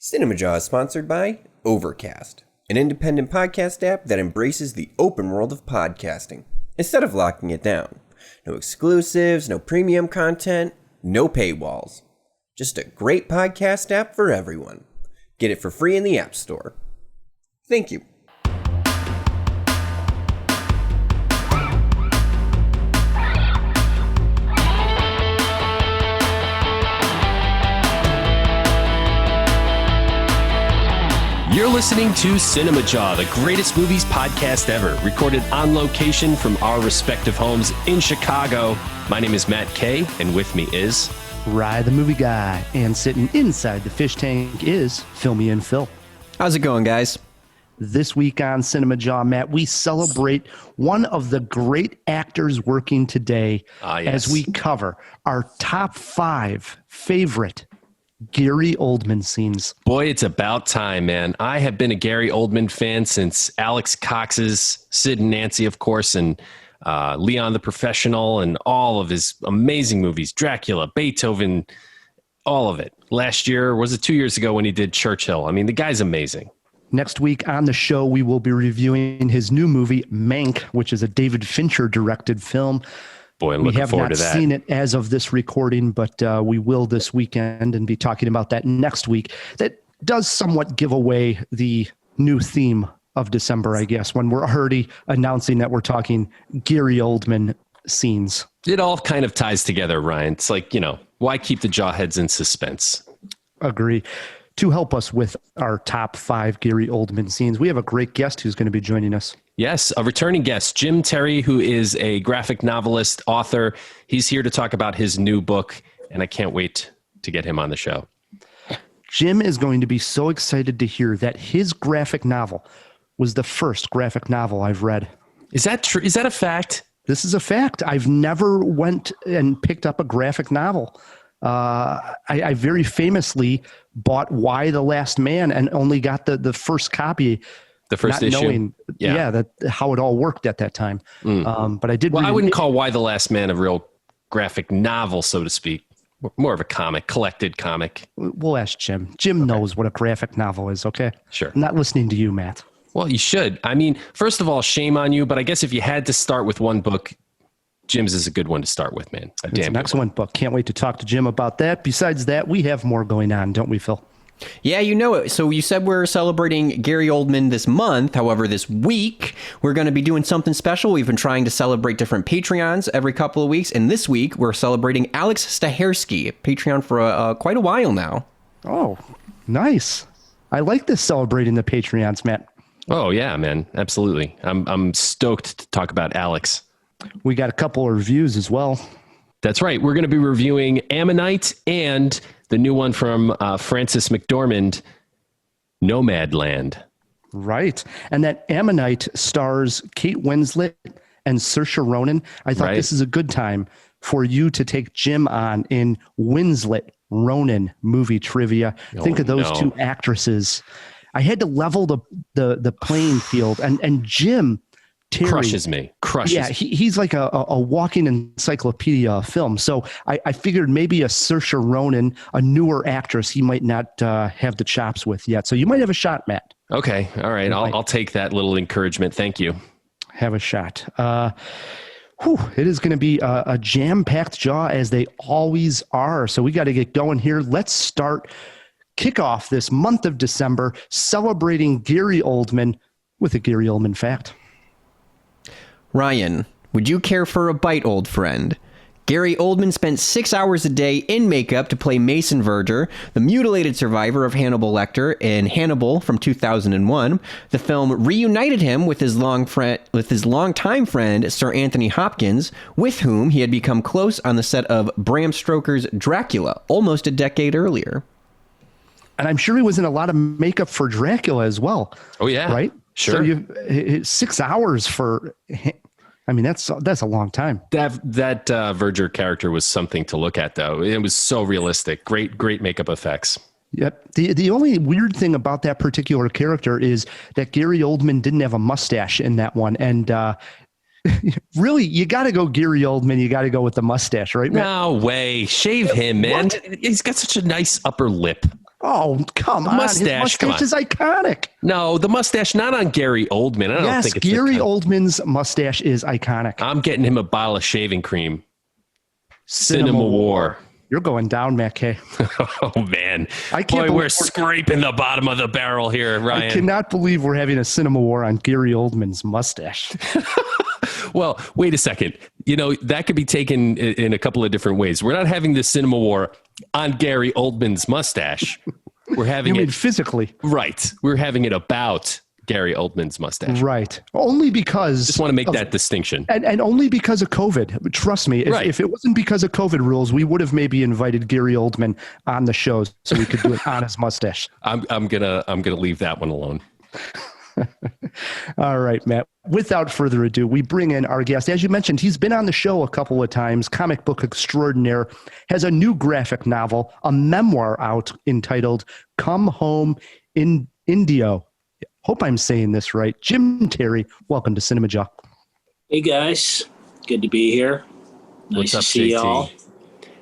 Cinemajaw is sponsored by Overcast, an independent podcast app that embraces the open world of podcasting instead of locking it down. No exclusives, no premium content, no paywalls. Just a great podcast app for everyone. Get it for free in the App Store. Thank you. You're listening to Cinemajaw, the greatest movies podcast ever, recorded on location from our respective homes in Chicago. My name is Matt Kay, and with me is... Rye the movie guy, and sitting inside the fish tank is Filmy and Phil. How's it going, guys? This week on Cinemajaw, Matt, we celebrate one of the great actors working today as we cover our top 5 favorite Gary Oldman scenes. Boy, it's about time, man. I have been a Gary Oldman fan since Alex Cox's Sid and Nancy, of course, and Leon the Professional, and all of his amazing movies, Dracula, Beethoven, all of it. Last year, was it 2 years ago when he did Churchill? I mean, the guy's amazing. Next week on the show, we will be reviewing his new movie, Mank, which is a David Fincher-directed film. Boy, I'm looking forward to that. We have not seen it as of this recording, but we will this weekend and be talking about that next week. That does somewhat give away the new theme of December, I guess, when we're already announcing that we're talking Gary Oldman scenes. It all kind of ties together, Ryan. It's like, why keep the jawheads in suspense? Agree. To help us with our top 5 Gary Oldman scenes, we have a great guest who's going to be joining us. Yes, a returning guest, Jim Terry, who is a graphic novelist, author. He's here to talk about his new book, and I can't wait to get him on the show. Jim is going to be so excited to hear that his graphic novel was the first graphic novel I've read. Is that true? Is that a fact? This is a fact. I've never went and picked up a graphic novel. I very famously bought Y: The Last Man and only got the first copy. The first not issue, knowing, that how it all worked at that time. But I did. Well, I wouldn't call Y: The Last Man a real graphic novel, so to speak. More of a comic, collected comic. We'll ask Jim. Jim knows what a graphic novel is. Okay, sure. I'm not listening to you, Matt. Well, you should. I mean, first of all, shame on you. But I guess if you had to start with one book, Jim's is a good one to start with, man. It's an excellent book. Can't wait to talk to Jim about that. Besides that, we have more going on, don't we, Phil? Yeah, you know it. So you said we're celebrating Gary Oldman this month. However, this week, we're going to be doing something special. We've been trying to celebrate different Patreons every couple of weeks. And this week, we're celebrating Alex Stahersky, Patreon for quite a while now. Oh, nice. I like this celebrating the Patreons, Matt. Oh, yeah, man. Absolutely. I'm stoked to talk about Alex. We got a couple of reviews as well. That's right. We're going to be reviewing Ammonite and the new one from Frances McDormand, Nomadland. Right. And that Ammonite stars Kate Winslet and Saoirse Ronan. I thought this is a good time for you to take Jim on in Winslet Ronan movie trivia. Think of those two actresses. I had to level the playing field. And Jim Terry crushes me. Yeah, he's like a walking encyclopedia of film. So I figured maybe a Saoirse Ronan, a newer actress, he might not have the chops with yet. So you might have a shot, Matt. Okay. All right. I'll take that little encouragement. Thank you. Have a shot. It is going to be a jam-packed jaw as they always are. So we got to get going here. Let's kick off this month of December celebrating Gary Oldman with a Gary Oldman fact. Ryan, would you care for a bite, old friend? Gary Oldman spent 6 hours a day in makeup to play Mason Verger, the mutilated survivor of Hannibal Lecter in Hannibal from 2001. The film reunited him with his longtime friend, Sir Anthony Hopkins, with whom he had become close on the set of Bram Stoker's Dracula almost a decade earlier. And I'm sure he was in a lot of makeup for Dracula as well. Oh, yeah. Right? Sure. So 6 hours for... I mean, that's a long time. That Verger character was something to look at, though. It was so realistic. Great makeup effects. Yep. The only weird thing about that particular character is that Gary Oldman didn't have a mustache in that one. And really, you got to go Gary Oldman. You got to go with the mustache, right, man? No way. Shave him, man. What? He's got such a nice upper lip. Oh, come on. Mustache, His mustache is iconic. No, the mustache, not on Gary Oldman. I don't think it's Gary Oldman's mustache is iconic. I'm getting him a bottle of shaving cream. Cinema War. You're going down, Matt K. Oh, man. I can't Boy, we're scraping the bottom of the barrel here, Ryan. I cannot believe we're having a Cinema War on Gary Oldman's mustache. Well, wait a second. That could be taken in a couple of different ways. We're not having the Cinema War on Gary Oldman's mustache. We're having it physically. Right. We're having it about Gary Oldman's mustache. Right. Only because... Just want to make that distinction. And only because of COVID. Trust me, if it wasn't because of COVID rules, we would have maybe invited Gary Oldman on the show so we could do it on his mustache. I'm gonna leave that one alone. All right, Matt. Without further ado, we bring in our guest. As you mentioned, he's been on the show a couple of times. Comic book extraordinaire, has a new graphic novel, a memoir out entitled "Come Home in Indio." Hope I'm saying this right. Jim Terry, welcome to Cinemajaw. Hey guys, good to be here. Nice to see y'all.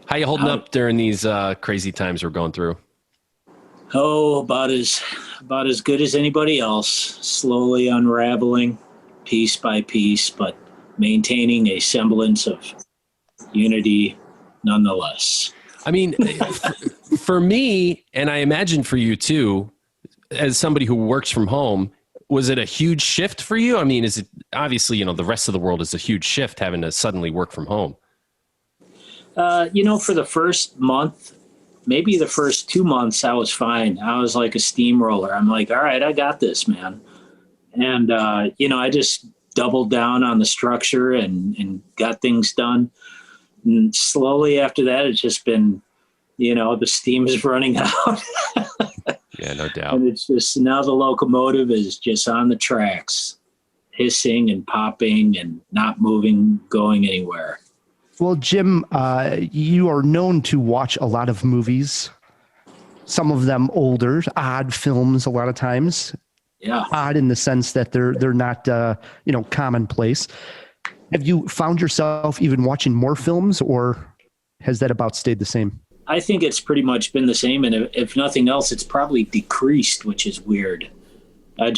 How you holding up during these crazy times we're going through? Oh, about as good as anybody else. Slowly unraveling, piece by piece, but maintaining a semblance of unity nonetheless. I mean, for me, and I imagine for you too, as somebody who works from home, was it a huge shift for you? I mean, is it obviously, the rest of the world is a huge shift having to suddenly work from home? For the first month, maybe the first 2 months, I was fine. I was like a steamroller. I'm like, all right, I got this, man. And, I just doubled down on the structure and got things done. And slowly after that, it's just been, the steam is running out. Yeah, no doubt. And it's just now the locomotive is just on the tracks, hissing and popping and not moving, going anywhere. Well, Jim, you are known to watch a lot of movies, some of them older, odd films a lot of times. Yeah. Odd in the sense that they're not, commonplace. Have you found yourself even watching more films, or has that about stayed the same? I think it's pretty much been the same. And if nothing else, it's probably decreased, which is weird. I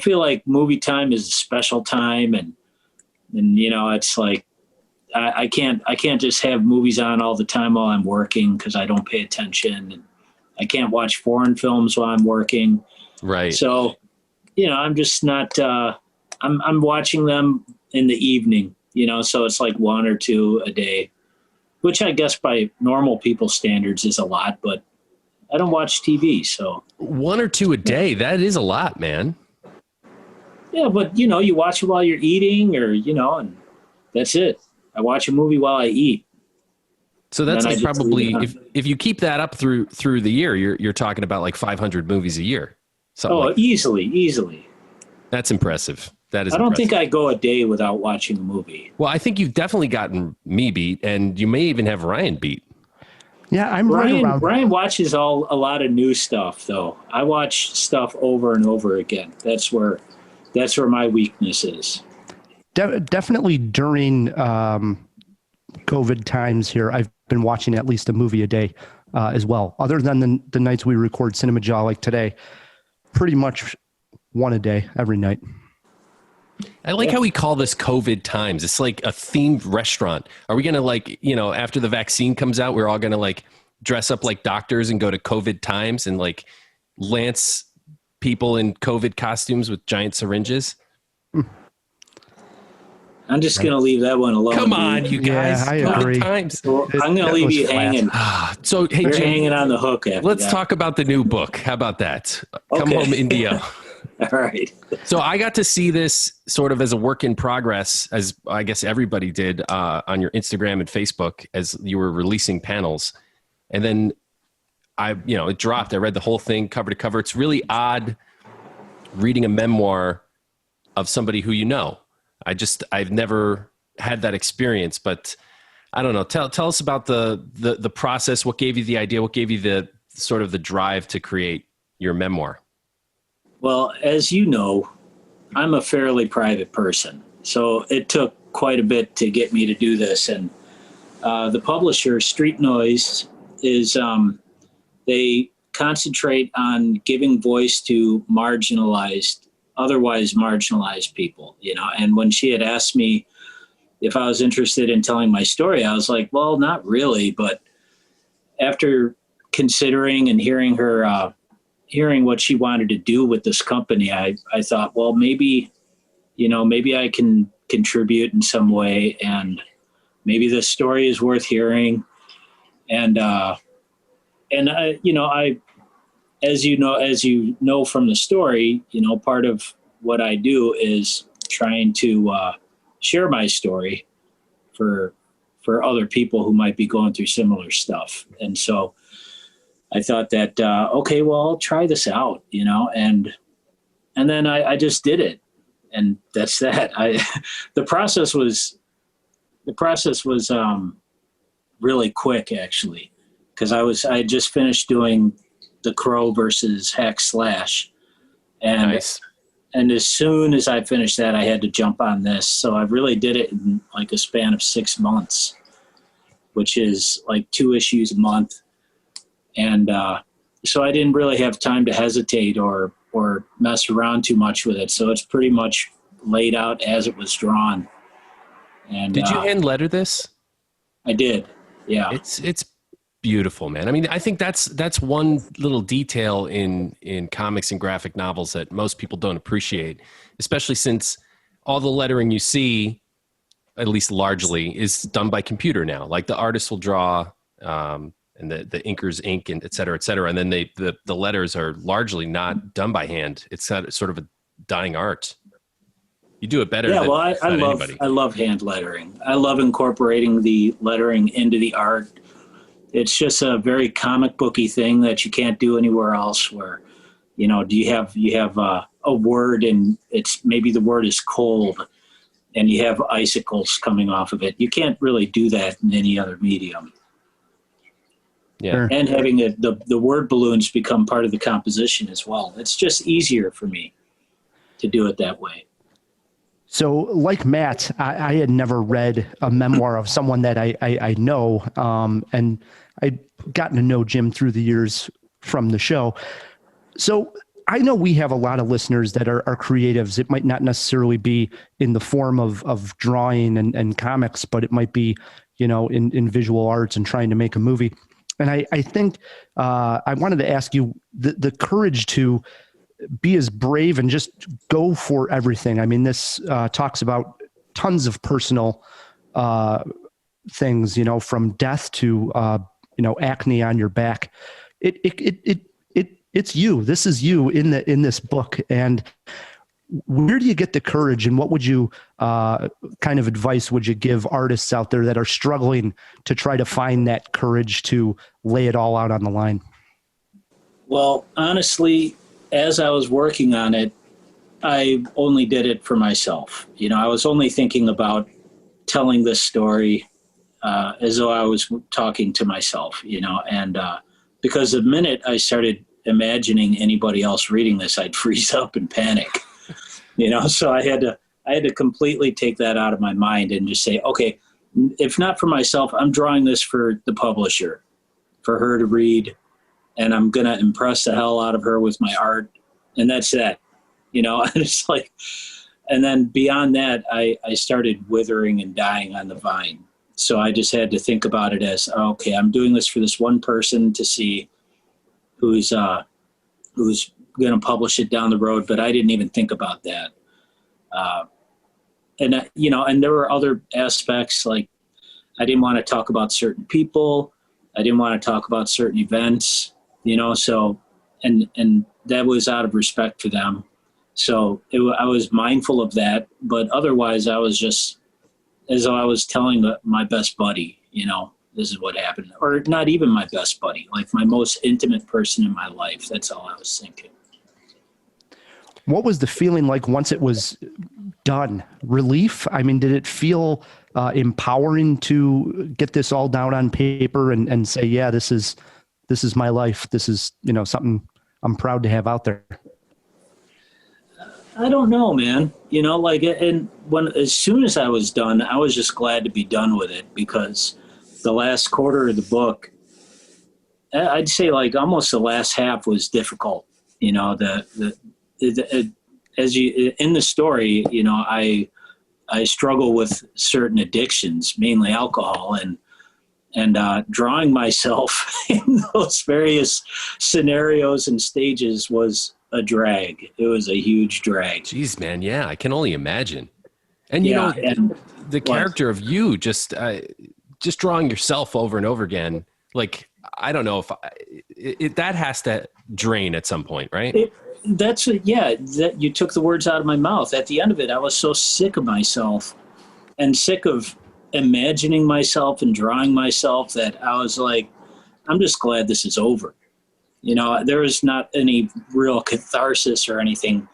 feel like movie time is a special time. And it's like, I can't just have movies on all the time while I'm working because I don't pay attention. And I can't watch foreign films while I'm working. Right. So, I'm just not, I'm watching them in the evening, so it's like 1 or 2 a day, which I guess by normal people's standards is a lot, but I don't watch TV. So 1 or 2 a day, that is a lot, man. Yeah. But you watch it while you're eating or, and that's it. I watch a movie while I eat. So that's like probably, if you keep that up through the year, you're talking about like 500 movies a year. Easily. That's impressive. That is. I don't think I go a day without watching a movie. Well, I think you've definitely gotten me beat, and you may even have Ryan beat. Yeah, I'm Ryan. right around. Ryan watches a lot of new stuff, though. I watch stuff over and over again. That's where my weakness is. Definitely during COVID times here, I've been watching at least a movie a day as well. Other than the nights we record Cinemajaw like today, pretty much one a day every night. I like how we call this COVID times. It's like a themed restaurant. Are we going to after the vaccine comes out, we're all going to dress up like doctors and go to COVID times and lance people in COVID costumes with giant syringes? I'm just going to leave that one alone. Come on, you guys. Yeah, I agree. Times. Well, I'm going to leave you hanging. So, hey, You're Jim, hanging on the hook. Let's talk about the new book. How about that? Come Home, Indio. All right. So I got to see this sort of as a work in progress, as I guess everybody did on your Instagram and Facebook as you were releasing panels. And then it dropped. I read the whole thing cover to cover. It's really odd reading a memoir of somebody who I've never had that experience, but I don't know. Tell us about the process. What gave you the idea? What gave you the sort of the drive to create your memoir? Well, as you know, I'm a fairly private person, so it took quite a bit to get me to do this. And the publisher, Street Noise, is they concentrate on giving voice to otherwise marginalized people, you know. And when she had asked me if I was interested in telling my story, I was like, well, not really. But after considering and hearing her, hearing what she wanted to do with this company, I thought, well, maybe I can contribute in some way, and maybe this story is worth hearing. And as you know from the story, you know, part of what I do is trying to share my story for other people who might be going through similar stuff. And so I thought that, okay, well, I'll try this out, you know, and then I just did it. And that's that. The process was really quick, actually, because I had just finished doing The Crow versus Hack Slash, and Nice. And as soon as I finished that, I had to jump on this. So I really did it in like a span of 6 months, which is like 2 issues a month. And so I didn't really have time to hesitate or mess around too much with it. So it's pretty much laid out as it was drawn. And Did you hand letter this? I did. Yeah. It's beautiful, man. I mean, I think that's one little detail in comics and graphic novels that most people don't appreciate, especially since all the lettering you see, at least largely, is done by computer now. Like the artist will draw, and the inkers ink, and et cetera, and then the letters are largely not done by hand. It's sort of a dying art. You do it better. Yeah, than well, I love hand lettering. I love incorporating the lettering into the art. It's just a very comic booky thing that you can't do anywhere else. Where, you know, you have a word, and it's maybe the word is cold, and you have icicles coming off of it. You can't really do that in any other medium. Yeah, and having the word balloons become part of the composition as well. It's just easier for me to do it that way. So like Matt, I had never read a memoir of someone that I know, and I'd gotten to know Jim through the years from the show. So I know we have a lot of listeners that are creatives. It might not necessarily be in the form of drawing and comics, but it might be, you know, in visual arts and trying to make a movie. And I think I wanted to ask you the courage to be as brave and just go for everything. I mean, this talks about tons of personal things, you know, from death to, you know, acne on your back. It's you. This is you in this book. And where do you get the courage, and what would you kind of advice would you give artists out there that are struggling to try to find that courage to lay it all out on the line? Well, honestly, as I was working on it, I only did it for myself. You know, I was only thinking about telling this story as though I was talking to myself, you know, and because the minute I started imagining anybody else reading this, I'd freeze up and panic, you know, so I had to completely take that out of my mind and just say, okay, if not for myself, I'm drawing this for the publisher, for her to read. And I'm going to impress the hell out of her with my art. And that's that, you know, and it's like, and then beyond that, I started withering and dying on the vine. So I just had to think about it as, okay, I'm doing this for this one person to see who's going to publish it down the road. But I didn't even think about that. And, you know, and there were other aspects, like I didn't want to talk about certain people. I didn't want to talk about certain events. You know, so, and that was out of respect for them. So I was mindful of that, but otherwise I was just, as though I was telling my best buddy, you know, this is what happened, or not even my best buddy, like my most intimate person in my life. That's all I was thinking. What was the feeling like once it was done? Relief? I mean, did it feel empowering to get this all down on paper and say, yeah, this is my life. This is, you know, something I'm proud to have out there. I don't know, man. You know, like, and as soon as I was done, I was just glad to be done with it, because the last quarter of the book I'd say like almost the last half was difficult. You know, as you in the story, you know, I struggle with certain addictions, mainly alcohol, and drawing myself in those various scenarios and stages was a drag. It was a huge drag. Jeez, man. Yeah, I can only imagine. And you Yeah, know, and the character of you just drawing yourself over and over again. Like, I don't know if that has to drain at some point, right? That you took the words out of my mouth. At the end of it, I was so sick of myself and sick of imagining myself and drawing myself that I was like, I'm just glad this is over. You know, there was not any real catharsis or anything.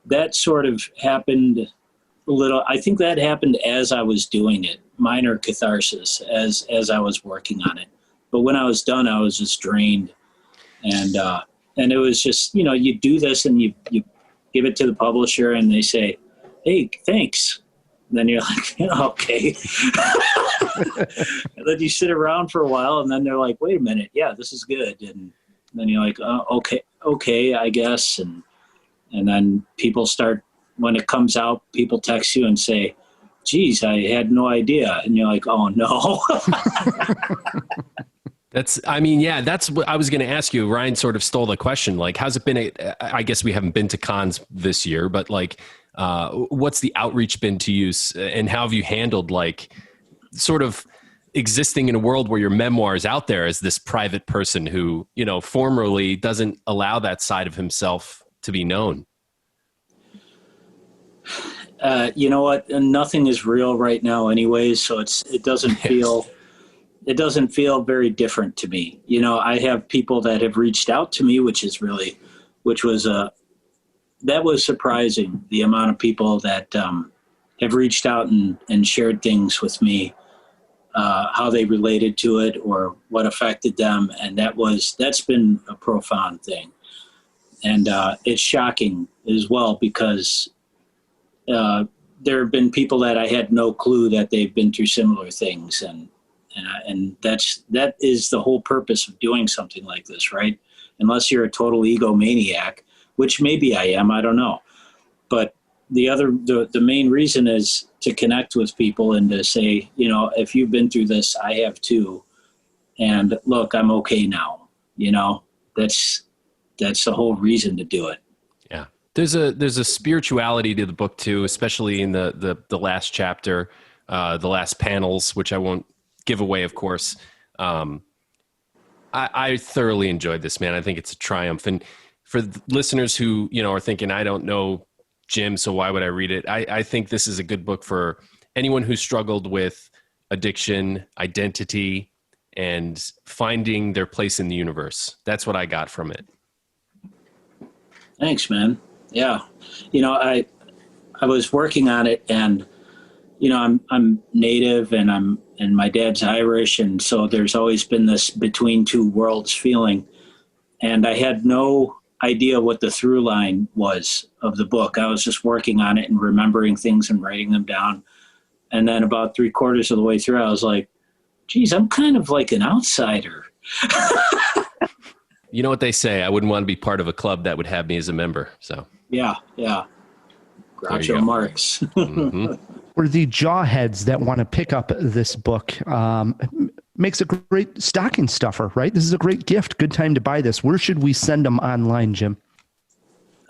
That sort of happened a little. I think that happened as I was doing it, minor catharsis as I was working on it. But when I was done, I was just drained. And it was just, you know, you do this and you give it to the publisher and they say, hey, thanks. And then you're like, okay. And then you sit around for a while and then they're like, wait a minute. Yeah, this is good. And then you're like, oh, okay, I guess. And then people start, when it comes out, people text you and say, geez, I had no idea. And you're like, oh no. That's what I was going to ask you. Ryan sort of stole the question. Like, how's it been? I guess we haven't been to cons this year, but like, what's the outreach been to you, and how have you handled like sort of existing in a world where your memoir is out there as this private person who, you know, formerly doesn't allow that side of himself to be known? You know what? Nothing is real right now anyways. So it doesn't feel very different to me. You know, I have people that have reached out to me, that was surprising. The amount of people that have reached out and shared things with me, how they related to it or what affected them. And that's been a profound thing. And it's shocking as well because there have been people that I had no clue that they've been through similar things. And that is the whole purpose of doing something like this, right? Unless you're a total egomaniac, which maybe I am, I don't know. But the main reason is to connect with people and to say, you know, if you've been through this, I have too. And look, I'm okay now. You know, that's the whole reason to do it. Yeah. There's a spirituality to the book too, especially in the last chapter, the last panels, which I won't give away, of course. I thoroughly enjoyed this, man. I think it's a triumph. And for listeners who, you know, are thinking, I don't know Jim, so why would I read it? I think this is a good book for anyone who struggled with addiction, identity, and finding their place in the universe. That's what I got from it. Thanks, man. Yeah. You know, I was working on it and, you know, I'm Native and my dad's Irish. And so there's always been this between two worlds feeling. And I had no idea what the through line was of the book. I was just working on it and remembering things and writing them down. And then about 3/4 of the way through, I was like, geez, I'm kind of like an outsider. You know what they say, I wouldn't want to be part of a club that would have me as a member. So yeah. Groucho Marx. Mm-hmm. For the jawheads that want to pick up this book, makes a great stocking stuffer, right? This is a great gift. Good time to buy this. Where should we send them online, Jim?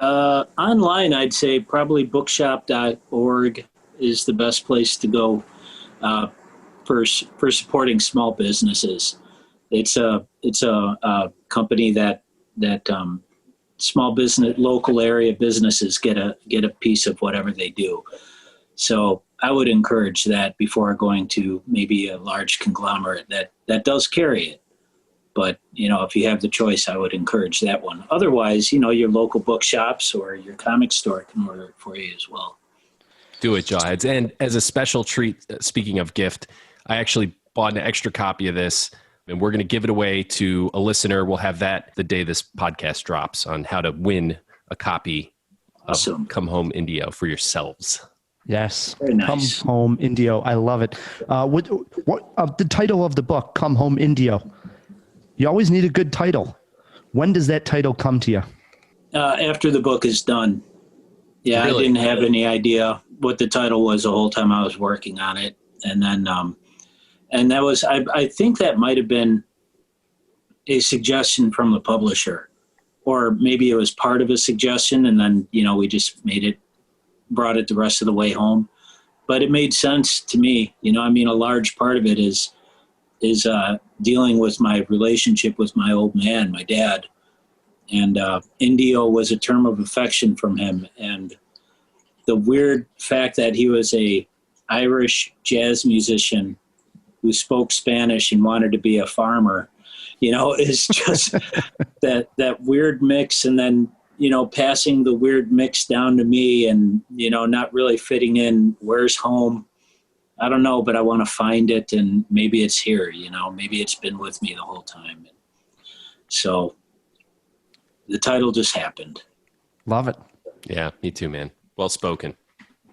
Online, I'd say probably bookshop.org is the best place to go for supporting small businesses. It's a company that small business, local area businesses get a piece of whatever they do. So I would encourage that before going to maybe a large conglomerate that does carry it. But, you know, if you have the choice, I would encourage that one. Otherwise, you know, your local bookshops or your comic store can order it for you as well. Do it, Jawheads. And as a special treat, speaking of gift, I actually bought an extra copy of this, and we're going to give it away to a listener. We'll have that the day this podcast drops on how to win a copy of Come Home Indio for yourselves. Yes. Very nice. Come Home Indio. I love it. What the title of the book, Come Home Indio? You always need a good title. When does that title come to you? After the book is done. Yeah, really? I didn't have any idea what the title was the whole time I was working on it. And then, and that was, I think that might have been a suggestion from the publisher, or maybe it was part of a suggestion. And then, we just brought it the rest of the way home. But it made sense to me. A large part of it is dealing with my relationship with my old man, my dad. And Indio was a term of affection from him. And the weird fact that he was a Irish jazz musician who spoke Spanish and wanted to be a farmer, is just that weird mix. And then, passing the weird mix down to me and, not really fitting in. Where's home? I don't know, but I want to find it. And maybe it's here, maybe it's been with me the whole time. And so the title just happened. Love it. Yeah, me too, man. Well spoken.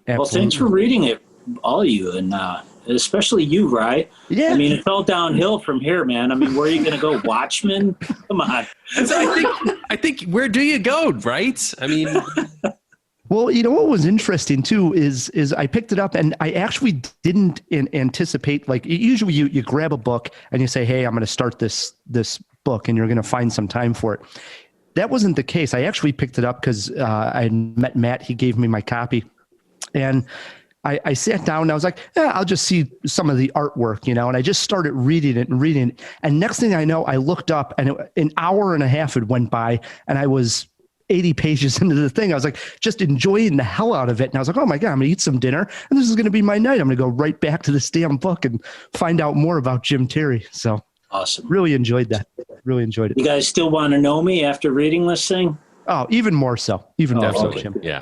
Absolutely. Well, thanks for reading it, all of you, and especially you, Rye. Yeah. It fell downhill from here, man. Where are you going to go? Watchmen? Come on. I think where do you go, right? Well, what was interesting too is I picked it up and I actually didn't anticipate, like usually you grab a book and you say, hey, I'm going to start this book and you're going to find some time for it. That wasn't the case. I actually picked it up because I met Matt. He gave me my copy. And I sat down and I was like, I'll just see some of the artwork, and I just started reading it. And next thing I know, I looked up and an hour and a half had went by and I was 80 pages into the thing. I was like, just enjoying the hell out of it. And I was like, oh my God, I'm going to eat some dinner and this is going to be my night. I'm going to go right back to this damn book and find out more about Jim Terry. So awesome. Really enjoyed that. Really enjoyed it. You guys still want to know me after reading this thing? Oh, even more so. Even more so, okay. Jim. Yeah.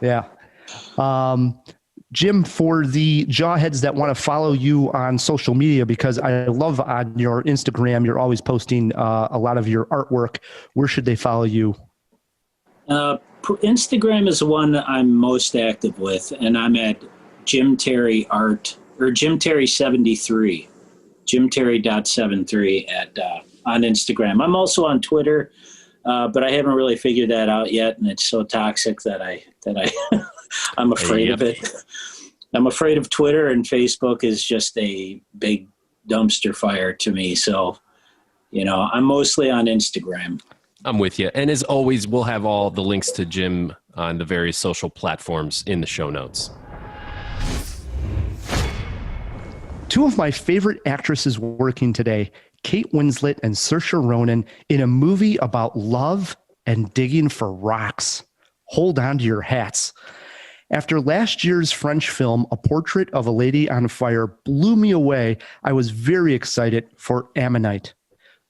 Yeah. Jim, for the jawheads that want to follow you on social media, because I love on your Instagram, you're always posting a lot of your artwork. Where should they follow you? Instagram is the one I'm most active with, and I'm at Jim Terry Art, or Jim Terry 73, jimterry.73 on Instagram. I'm also on Twitter, but I haven't really figured that out yet, and it's so toxic that I'm afraid of it. I'm afraid of Twitter, and Facebook is just a big dumpster fire to me. So, I'm mostly on Instagram. I'm with you. And as always, we'll have all the links to Jim on the various social platforms in the show notes. Two of my favorite actresses working today, Kate Winslet and Saoirse Ronan, in a movie about love and digging for rocks. Hold on to your hats. After last year's French film, A Portrait of a Lady on Fire, blew me away, I was very excited for Ammonite.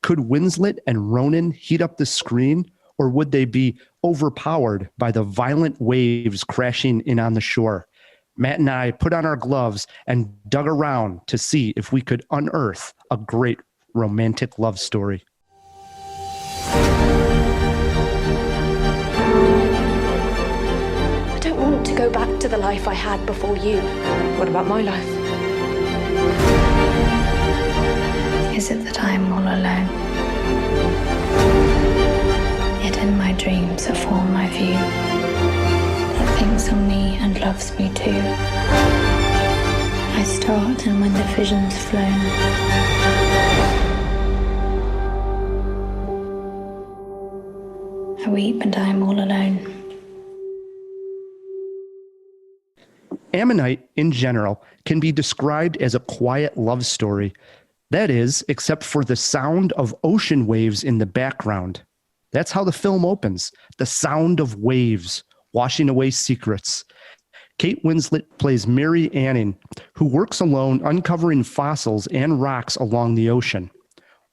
Could Winslet and Ronan heat up the screen, or would they be overpowered by the violent waves crashing in on the shore? Matt and I put on our gloves and dug around to see if we could unearth a great romantic love story. I don't want to go back to the life I had before you. What about my life? Is it that I'm all alone? Yet in my dreams a form I view that thinks on me and loves me too. I start, and when the vision's flown, I weep and I'm all alone. Ammonite, in general, can be described as a quiet love story. That is, except for the sound of ocean waves in the background. That's how the film opens. The sound of waves washing away secrets. Kate Winslet plays Mary Anning, who works alone uncovering fossils and rocks along the ocean.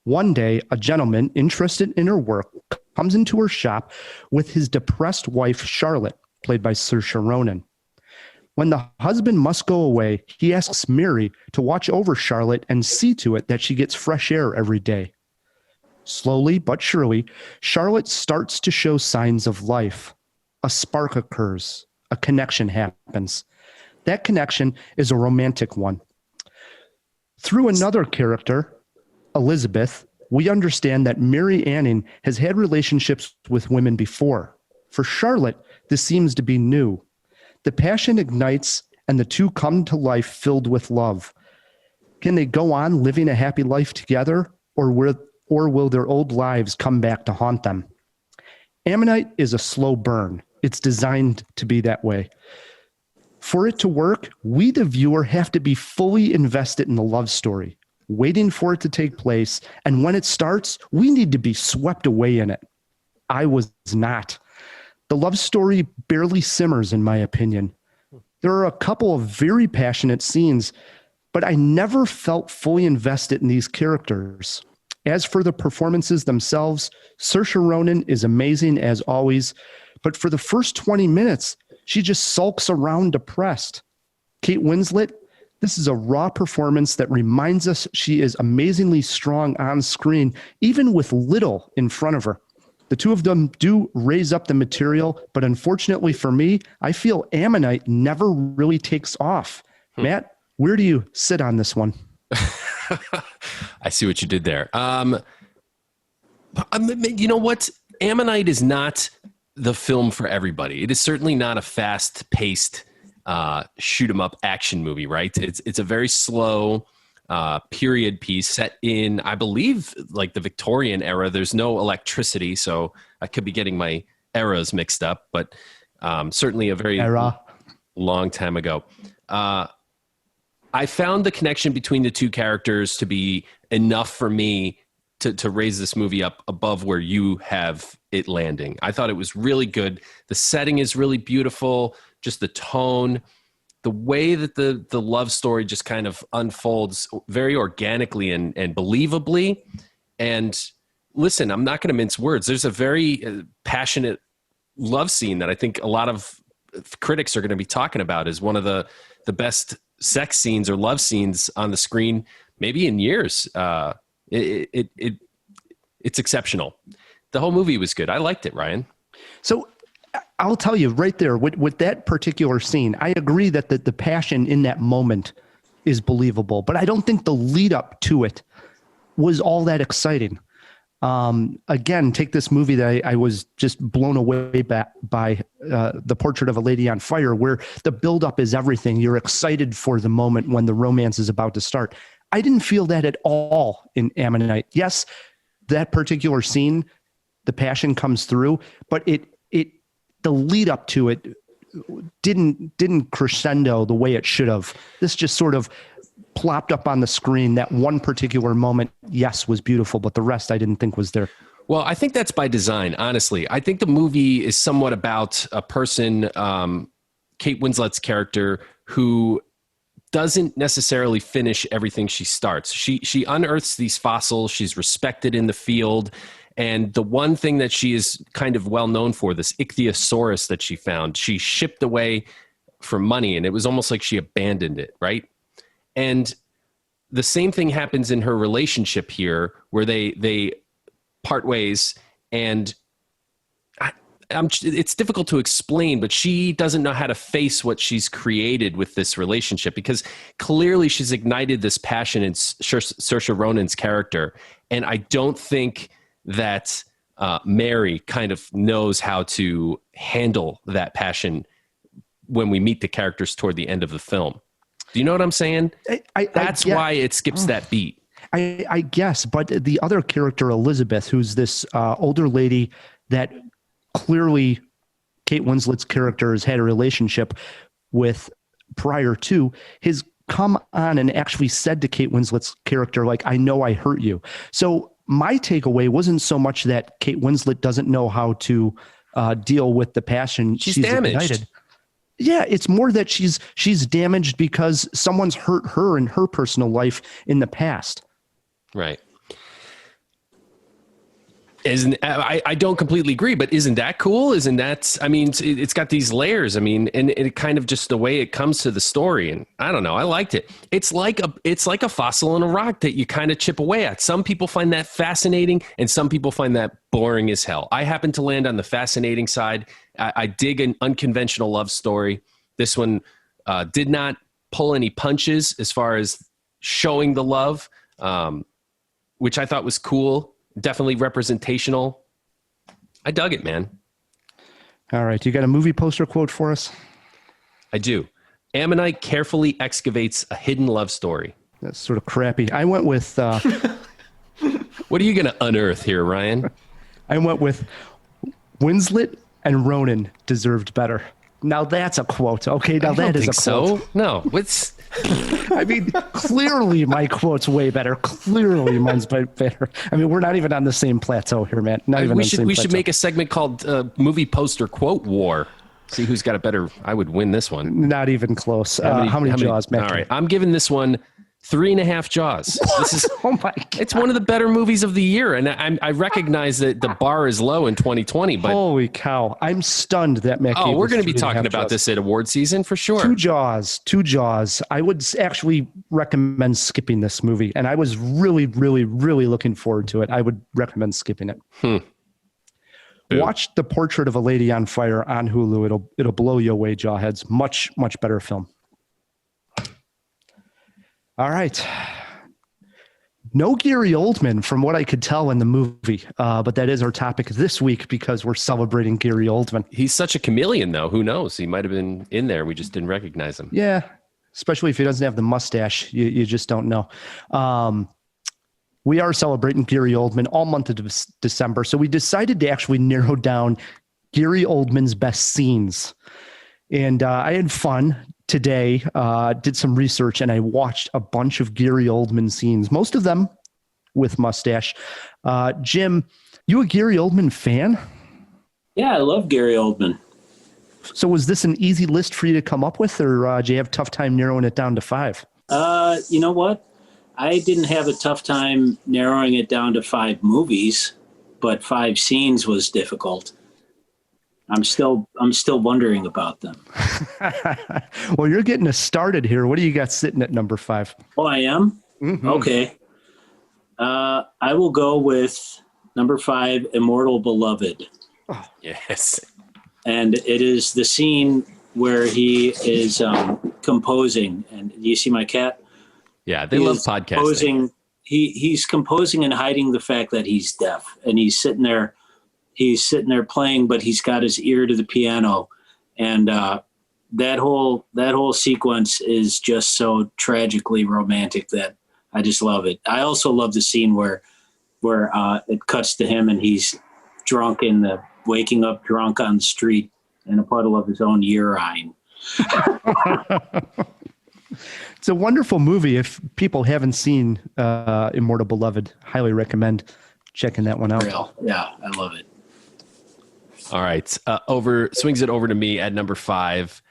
One day, a gentleman interested in her work comes into her shop with his depressed wife, Charlotte, played by Saoirse Ronan. When the husband must go away, he asks Mary to watch over Charlotte and see to it that she gets fresh air every day. Slowly but surely, Charlotte starts to show signs of life. A spark occurs. A connection happens. That connection is a romantic one. Through another character, Elizabeth, we understand that Mary Anning has had relationships with women before. For Charlotte, this seems to be new. The passion ignites and the two come to life filled with love. Can they go on living a happy life together, or will their old lives come back to haunt them? Ammonite is a slow burn. It's designed to be that way. For it to work, we, the viewer, have to be fully invested in the love story, waiting for it to take place. And when it starts, we need to be swept away in it. I was not. The love story barely simmers, in my opinion. There are a couple of very passionate scenes, but I never felt fully invested in these characters. As for the performances themselves, Saoirse Ronan is amazing as always, but for the first 20 minutes, she just sulks around depressed. Kate Winslet, this is a raw performance that reminds us she is amazingly strong on screen, even with little in front of her. The two of them do raise up the material, but unfortunately for me, I feel Ammonite never really takes off. Matt, where do you sit on this one? I see what you did there. You know what? Ammonite is not the film for everybody. It is certainly not a fast-paced shoot 'em up action movie, right? It's a very slow period piece set in, I believe, like the Victorian era. There's no electricity, so I could be getting my eras mixed up, but certainly a very long time ago. I found the connection between the two characters to be enough for me to raise this movie up above where you have it landing. I thought it was really good. The setting is really beautiful. Just the tone, the way that the love story just kind of unfolds very organically and believably. And listen, I'm not going to mince words. There's a very passionate love scene that I think a lot of critics are going to be talking about as one of the best sex scenes or love scenes on the screen, maybe in years. It's exceptional. The whole movie was good. I liked it, Ryan. So I'll tell you right there with that particular scene, I agree that the passion in that moment is believable, but I don't think the lead up to it was all that exciting. Again, take this movie that I was just blown away by The Portrait of a Lady on Fire, where the buildup is everything. You're excited for the moment when the romance is about to start. I didn't feel that at all in Ammonite. Yes, that particular scene, the passion comes through, but the lead up to it didn't crescendo the way it should have. This just sort of plopped up on the screen. That one particular moment, yes, was beautiful, but the rest I didn't think was there. Well, I think that's by design, honestly. I think the movie is somewhat about a person, Kate Winslet's character, who doesn't necessarily finish everything she starts. She unearths these fossils. She's respected in the field. And the one thing that she is kind of well known for, this ichthyosaurus that she found, she shipped away for money, and it was almost like she abandoned it, right? And the same thing happens in her relationship here, where they part ways, and it's difficult to explain, but she doesn't know how to face what she's created with this relationship, because clearly she's ignited this passion in Saoirse Ronan's character, and I don't think that Mary kind of knows how to handle that passion when we meet the characters toward the end of the film. Do you know what I'm saying? That's why it skips that beat. I guess, but the other character, Elizabeth, who's this older lady that clearly Kate Winslet's character has had a relationship with prior to, has come on and actually said to Kate Winslet's character, like, I know I hurt you. So my takeaway wasn't so much that Kate Winslet doesn't know how to deal with the passion she's damaged. Ignited. Yeah, it's more that she's damaged because someone's hurt her in her personal life in the past. Right. I don't completely agree, but isn't that cool? Isn't that, I mean, it's got these layers. I mean, and it kind of just the way it comes to the story. And I don't know, I liked it. It's like a fossil in a rock that you kind of chip away at. Some people find that fascinating and some people find that boring as hell. I happen to land on the fascinating side. I dig an unconventional love story. This one did not pull any punches as far as showing the love. which I thought was cool. Definitely representational. I dug it, man. All right. You got a movie poster quote for us? I do. Ammonite carefully excavates a hidden love story. That's sort of crappy. I went with... What are you going to unearth here, Ryan? I went with Winslet and Ronan deserved better. Now that's a quote. Okay, now that is a quote. So? No, what's... I mean, clearly my quote's way better. Clearly mine's better. I mean, we're not even on the same plateau here, man. We should make a segment called Movie Poster Quote War. See who's got a better... I would win this one. Not even close. How many Jaws, Matt? All right, I'm giving this one 3.5 Jaws. This is, oh my God. It's one of the better movies of the year, and I recognize that the bar is low in 2020. But holy cow, I'm stunned that Matt. Oh, we're going to be talking about this at award season for sure. Two Jaws. I would actually recommend skipping this movie, and I was really, really, really looking forward to it. I would recommend skipping it. Watch The Portrait of a Lady on Fire on Hulu. It'll blow you away, Jawheads. Much, much better film. All right. No Gary Oldman from what I could tell in the movie, but that is our topic this week because we're celebrating Gary Oldman. He's such a chameleon, though. Who knows? He might have been in there. We just didn't recognize him. Yeah, especially if he doesn't have the mustache. You just don't know. We are celebrating Gary Oldman all month of December, so we decided to actually narrow down Gary Oldman's best scenes. And I had fun today, did some research, and I watched a bunch of Gary Oldman scenes, most of them with mustache. Jim, you a Gary Oldman fan? Yeah, I love Gary Oldman. So was this an easy list for you to come up with, or do you have a tough time narrowing it down to 5? You know what? I didn't have a tough time narrowing it down to 5 movies, but 5 scenes was difficult. I'm still wondering about them. Well, you're getting us started here. What do you got sitting at number 5? Oh, I am? Mm-hmm. Okay. I will go with number 5, Immortal Beloved. Oh, yes. And it is the scene where he is composing. And do you see my cat? Yeah, they love podcasting. He's composing and hiding the fact that he's deaf. And he's sitting there playing, but he's got his ear to the piano. And that whole sequence is just so tragically romantic that I just love it. I also love the scene where it cuts to him and he's drunk waking up drunk on the street in a puddle of his own urine. It's a wonderful movie. If people haven't seen Immortal Beloved, highly recommend checking that one out. Yeah, I love it. All right. Swings it over to me at number 5.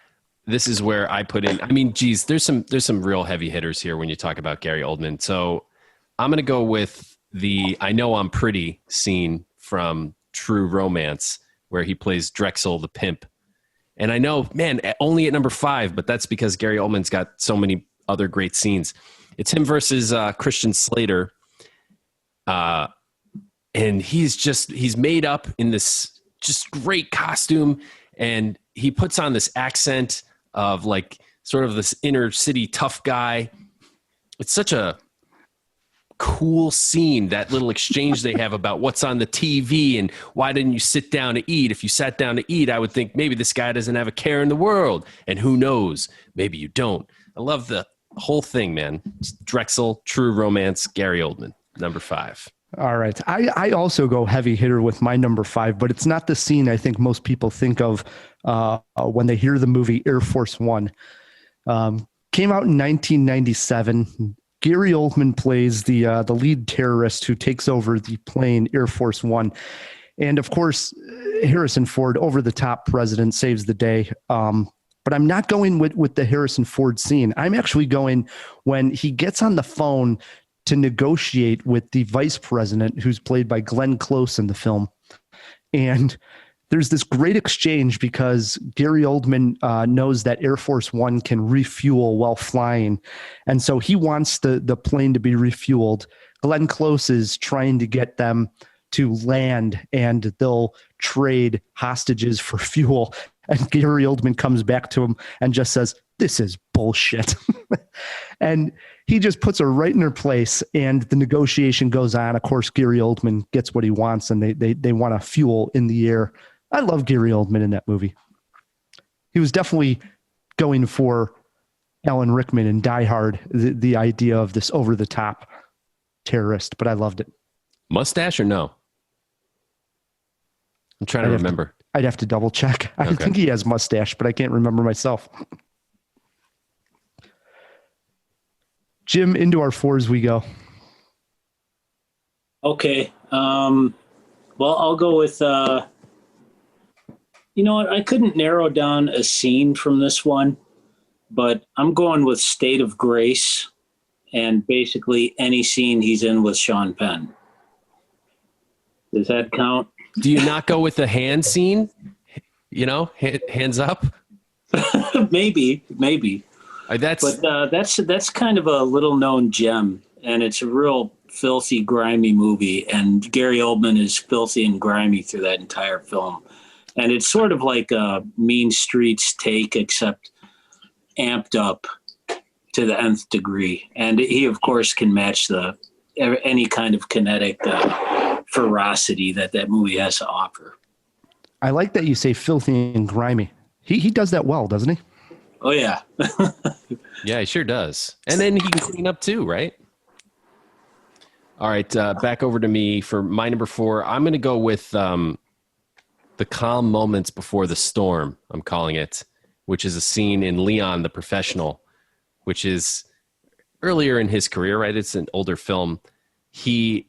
This is where I put in, I mean, geez, there's some real heavy hitters here when you talk about Gary Oldman. So I'm going to go with the I Know I'm Pretty scene from True Romance, where he plays Drexel the pimp. And I know, man, only at number 5, but that's because Gary Oldman's got so many other great scenes. It's him versus Christian Slater. And he's made up in this just great costume, and he puts on this accent of like sort of this inner city tough guy. It's such a cool scene, that little exchange they have about what's on the TV and why didn't you sit down to eat? If you sat down to eat, I would think maybe this guy doesn't have a care in the world, and who knows, maybe you don't. I love the whole thing, man. Drexel, True Romance, Gary Oldman, number 5. All right. I also go heavy hitter with my number 5, but it's not the scene I think most people think of when they hear the movie Air Force One. Came out in 1997. Gary Oldman plays the lead terrorist who takes over the plane Air Force One. And of course, Harrison Ford, over the top president, saves the day. But I'm not going with the Harrison Ford scene. I'm actually going when he gets on the phone to negotiate with the vice president, who's played by Glenn Close in the film. And there's this great exchange because Gary Oldman knows that Air Force One can refuel while flying. And so he wants the plane to be refueled. Glenn Close is trying to get them to land, and they'll trade hostages for fuel. And Gary Oldman comes back to him and just says, "This is bullshit." And he just puts her right in her place, and the negotiation goes on. Of course, Gary Oldman gets what he wants, and they want a fuel in the air. I love Gary Oldman in that movie. He was definitely going for Alan Rickman in Die Hard, the idea of this over-the-top terrorist, but I loved it. Mustache or no? I'm trying to remember. I'd have to double check. I think he has mustache, but I can't remember myself. Jim, into our fours we go. Okay. Well, I'll go with, you know what? I couldn't narrow down a scene from this one, but I'm going with State of Grace and basically any scene he's in with Sean Penn. Does that count? Do you not go with the hand scene? You know, hands up? Maybe. That's kind of a little known gem, and it's a real filthy, grimy movie. And Gary Oldman is filthy and grimy through that entire film. And it's sort of like a Mean Streets take, except amped up to the nth degree. And he, of course, can match any kind of kinetic ferocity that movie has to offer. I like that you say filthy and grimy. He does that well, doesn't he? Oh, yeah. Yeah, he sure does. And then he can clean up too, right? All right, back over to me for my number 4. I'm going to go with the calm moments before the storm, I'm calling it, which is a scene in Aaaaand, the Professional, which is earlier in his career, right? It's an older film. He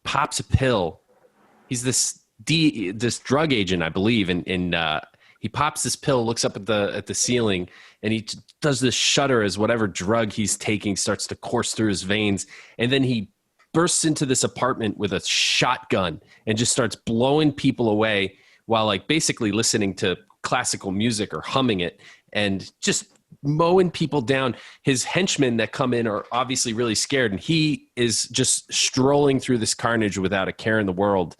pops a pill. He's this drug agent, I believe, and he pops this pill, looks up at the ceiling, and he does this shudder as whatever drug he's taking starts to course through his veins, and then he bursts into this apartment with a shotgun and just starts blowing people away while like basically listening to classical music or humming it and just mowing people down. His henchmen that come in are obviously really scared, and he is just strolling through this carnage without a care in the world.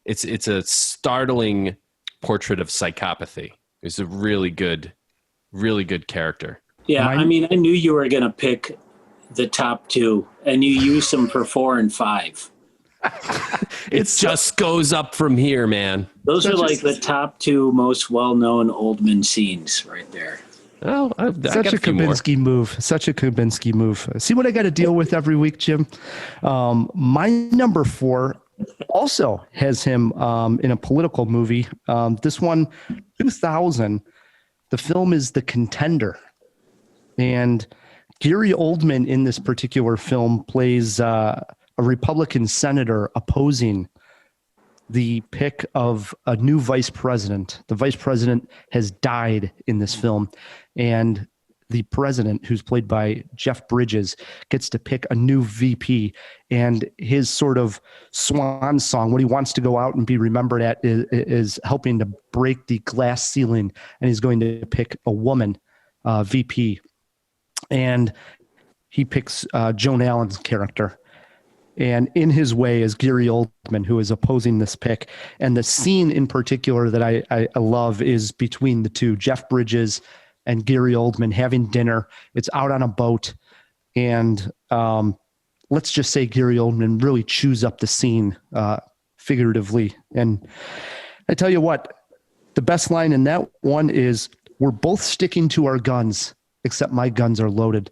It's a startling portrait of psychopathy. It's a really good character. Yeah, I mean, I knew you were going to pick the top 2, and you used them for 4 and 5. It just goes up from here, man. Those are like the top 2 most well-known Oldman scenes right there. Oh, such a Kabinski move. Such a Kabinski move. See what I got to deal with every week, Jim? My number 4 also has him in a political movie. This one, 2000. The film is The Contender. And Gary Oldman in this particular film plays a Republican senator opposing the pick of a new vice president. The vice president has died in this film, and the president, who's played by Jeff Bridges, gets to pick a new VP. And his sort of swan song, what he wants to go out and be remembered at, is helping to break the glass ceiling, and he's going to pick a woman VP. And he picks Joan Allen's character. And in his way is Gary Oldman, who is opposing this pick. And the scene in particular that I love is between the two, Jeff Bridges and Gary Oldman having dinner. It's out on a boat. And let's just say Gary Oldman really chews up the scene figuratively. And I tell you what, the best line in that one is, "We're both sticking to our guns, except my guns are loaded."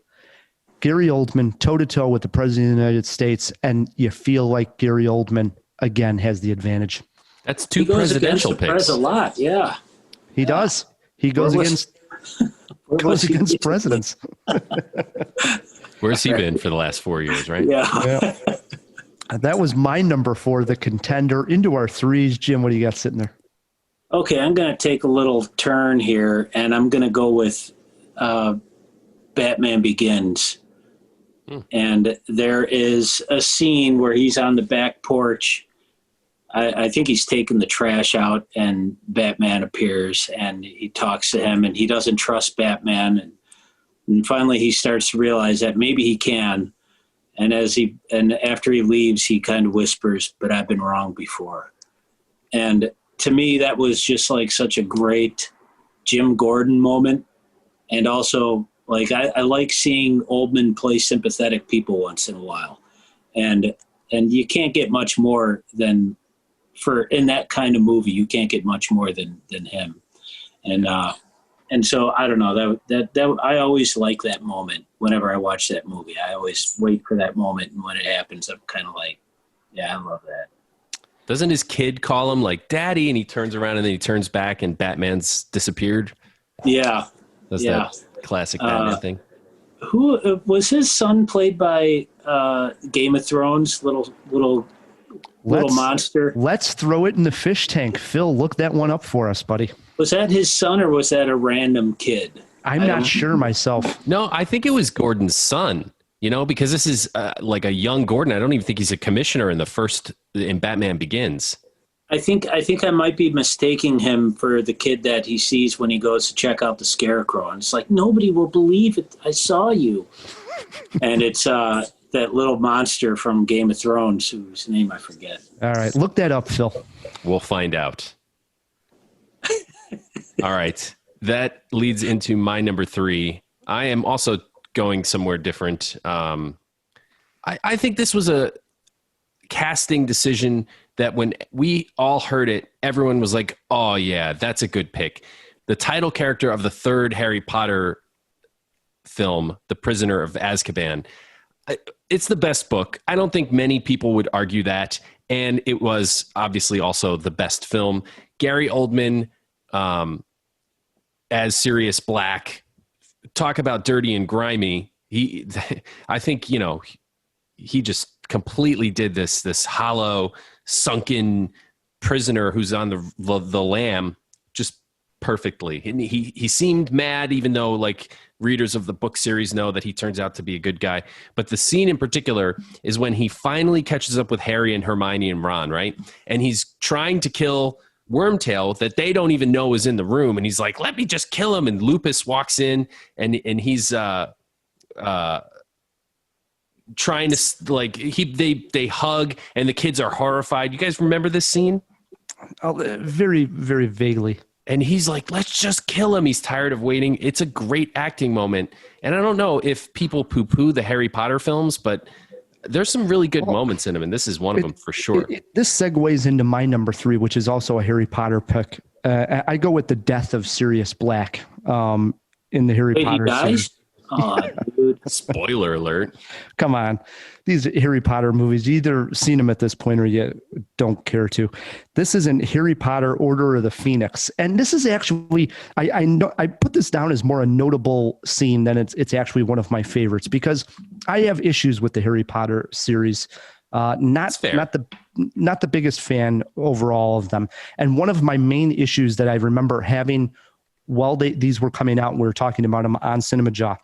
Gary Oldman toe-to-toe with the President of the United States, and you feel like Gary Oldman, again, has the advantage. That's 2 presidential picks. A lot, yeah. He does. He goes against presidents. Where's he been for the last 4 years, right? Yeah. That was my number 4, The Contender. Into our 3s. Jim, what do you got sitting there? Okay, I'm going to take a little turn here, and I'm going to go with Batman Begins. And there is a scene where he's on the back porch. I think he's taking the trash out, and Batman appears, and he talks to him, and he doesn't trust Batman. And finally he starts to realize that maybe he can. And after he leaves, he kind of whispers, "But I've been wrong before." And to me, that was just like such a great Jim Gordon moment. And also, like, I like seeing Oldman play sympathetic people once in a while. And you can't get much more than in that kind of movie, you can't get much more than him. And so I don't know, that I always like that moment. Whenever I watch that movie, I always wait for that moment. And when it happens, I'm kind of like, yeah, I love that. Doesn't his kid call him like daddy, and he turns around and then he turns back and Batman's disappeared? Yeah. That's that classic Batman thing. Who was his son played by Game of Thrones, little monster? Let's throw it in the fish tank. Phil, look that one up for us, buddy. Was that his son or was that a random kid? I'm not sure myself. No, I think it was Gordon's son, because this is like a young Gordon. I don't even think he's a commissioner in Batman Begins. I think I might be mistaking him for the kid that he sees when he goes to check out the Scarecrow. And it's like, nobody will believe it. I saw you. And it's that little monster from Game of Thrones whose name I forget. All right. Look that up, Phil. We'll find out. All right. That leads into my number 3. I am also going somewhere different. I think this was a casting decision that when we all heard it, everyone was like, oh yeah, that's a good pick. The title character of the 3rd Harry Potter film, The Prisoner of Azkaban, it's the best book. I don't think many people would argue that. And it was obviously also the best film. Gary Oldman as Sirius Black, talk about dirty and grimy. I think, he just completely did this hollow, sunken prisoner who's on the lam just perfectly. And he seemed mad, even though like readers of the book series know that he turns out to be a good guy. But the scene in particular is when he finally catches up with Harry and Hermione and Ron, right? And he's trying to kill Wormtail that they don't even know is in the room. And he's like, let me just kill him. And Lupus walks in and he's trying to like they hug and the kids are horrified. You guys remember this scene? Very, very vaguely. And he's like, let's just kill him. He's tired of waiting. It's a great acting moment. And I don't know if people poo-poo the Harry Potter films, but there's some really good moments in them. And this is one of them for sure. This segues into my number 3, which is also a Harry Potter pick. I go with the death of Sirius Black in the Harry Potter series. Oh, dude. Spoiler alert. Come on. These Harry Potter movies, you either seen them at this point or you don't care to. This is in Harry Potter Order of the Phoenix. And this is actually, I know I put this down as more a notable scene than it's actually one of my favorites because I have issues with the Harry Potter series. Not the biggest fan overall of them. And one of my main issues that I remember having while these were coming out and we were talking about them on Cinemajaw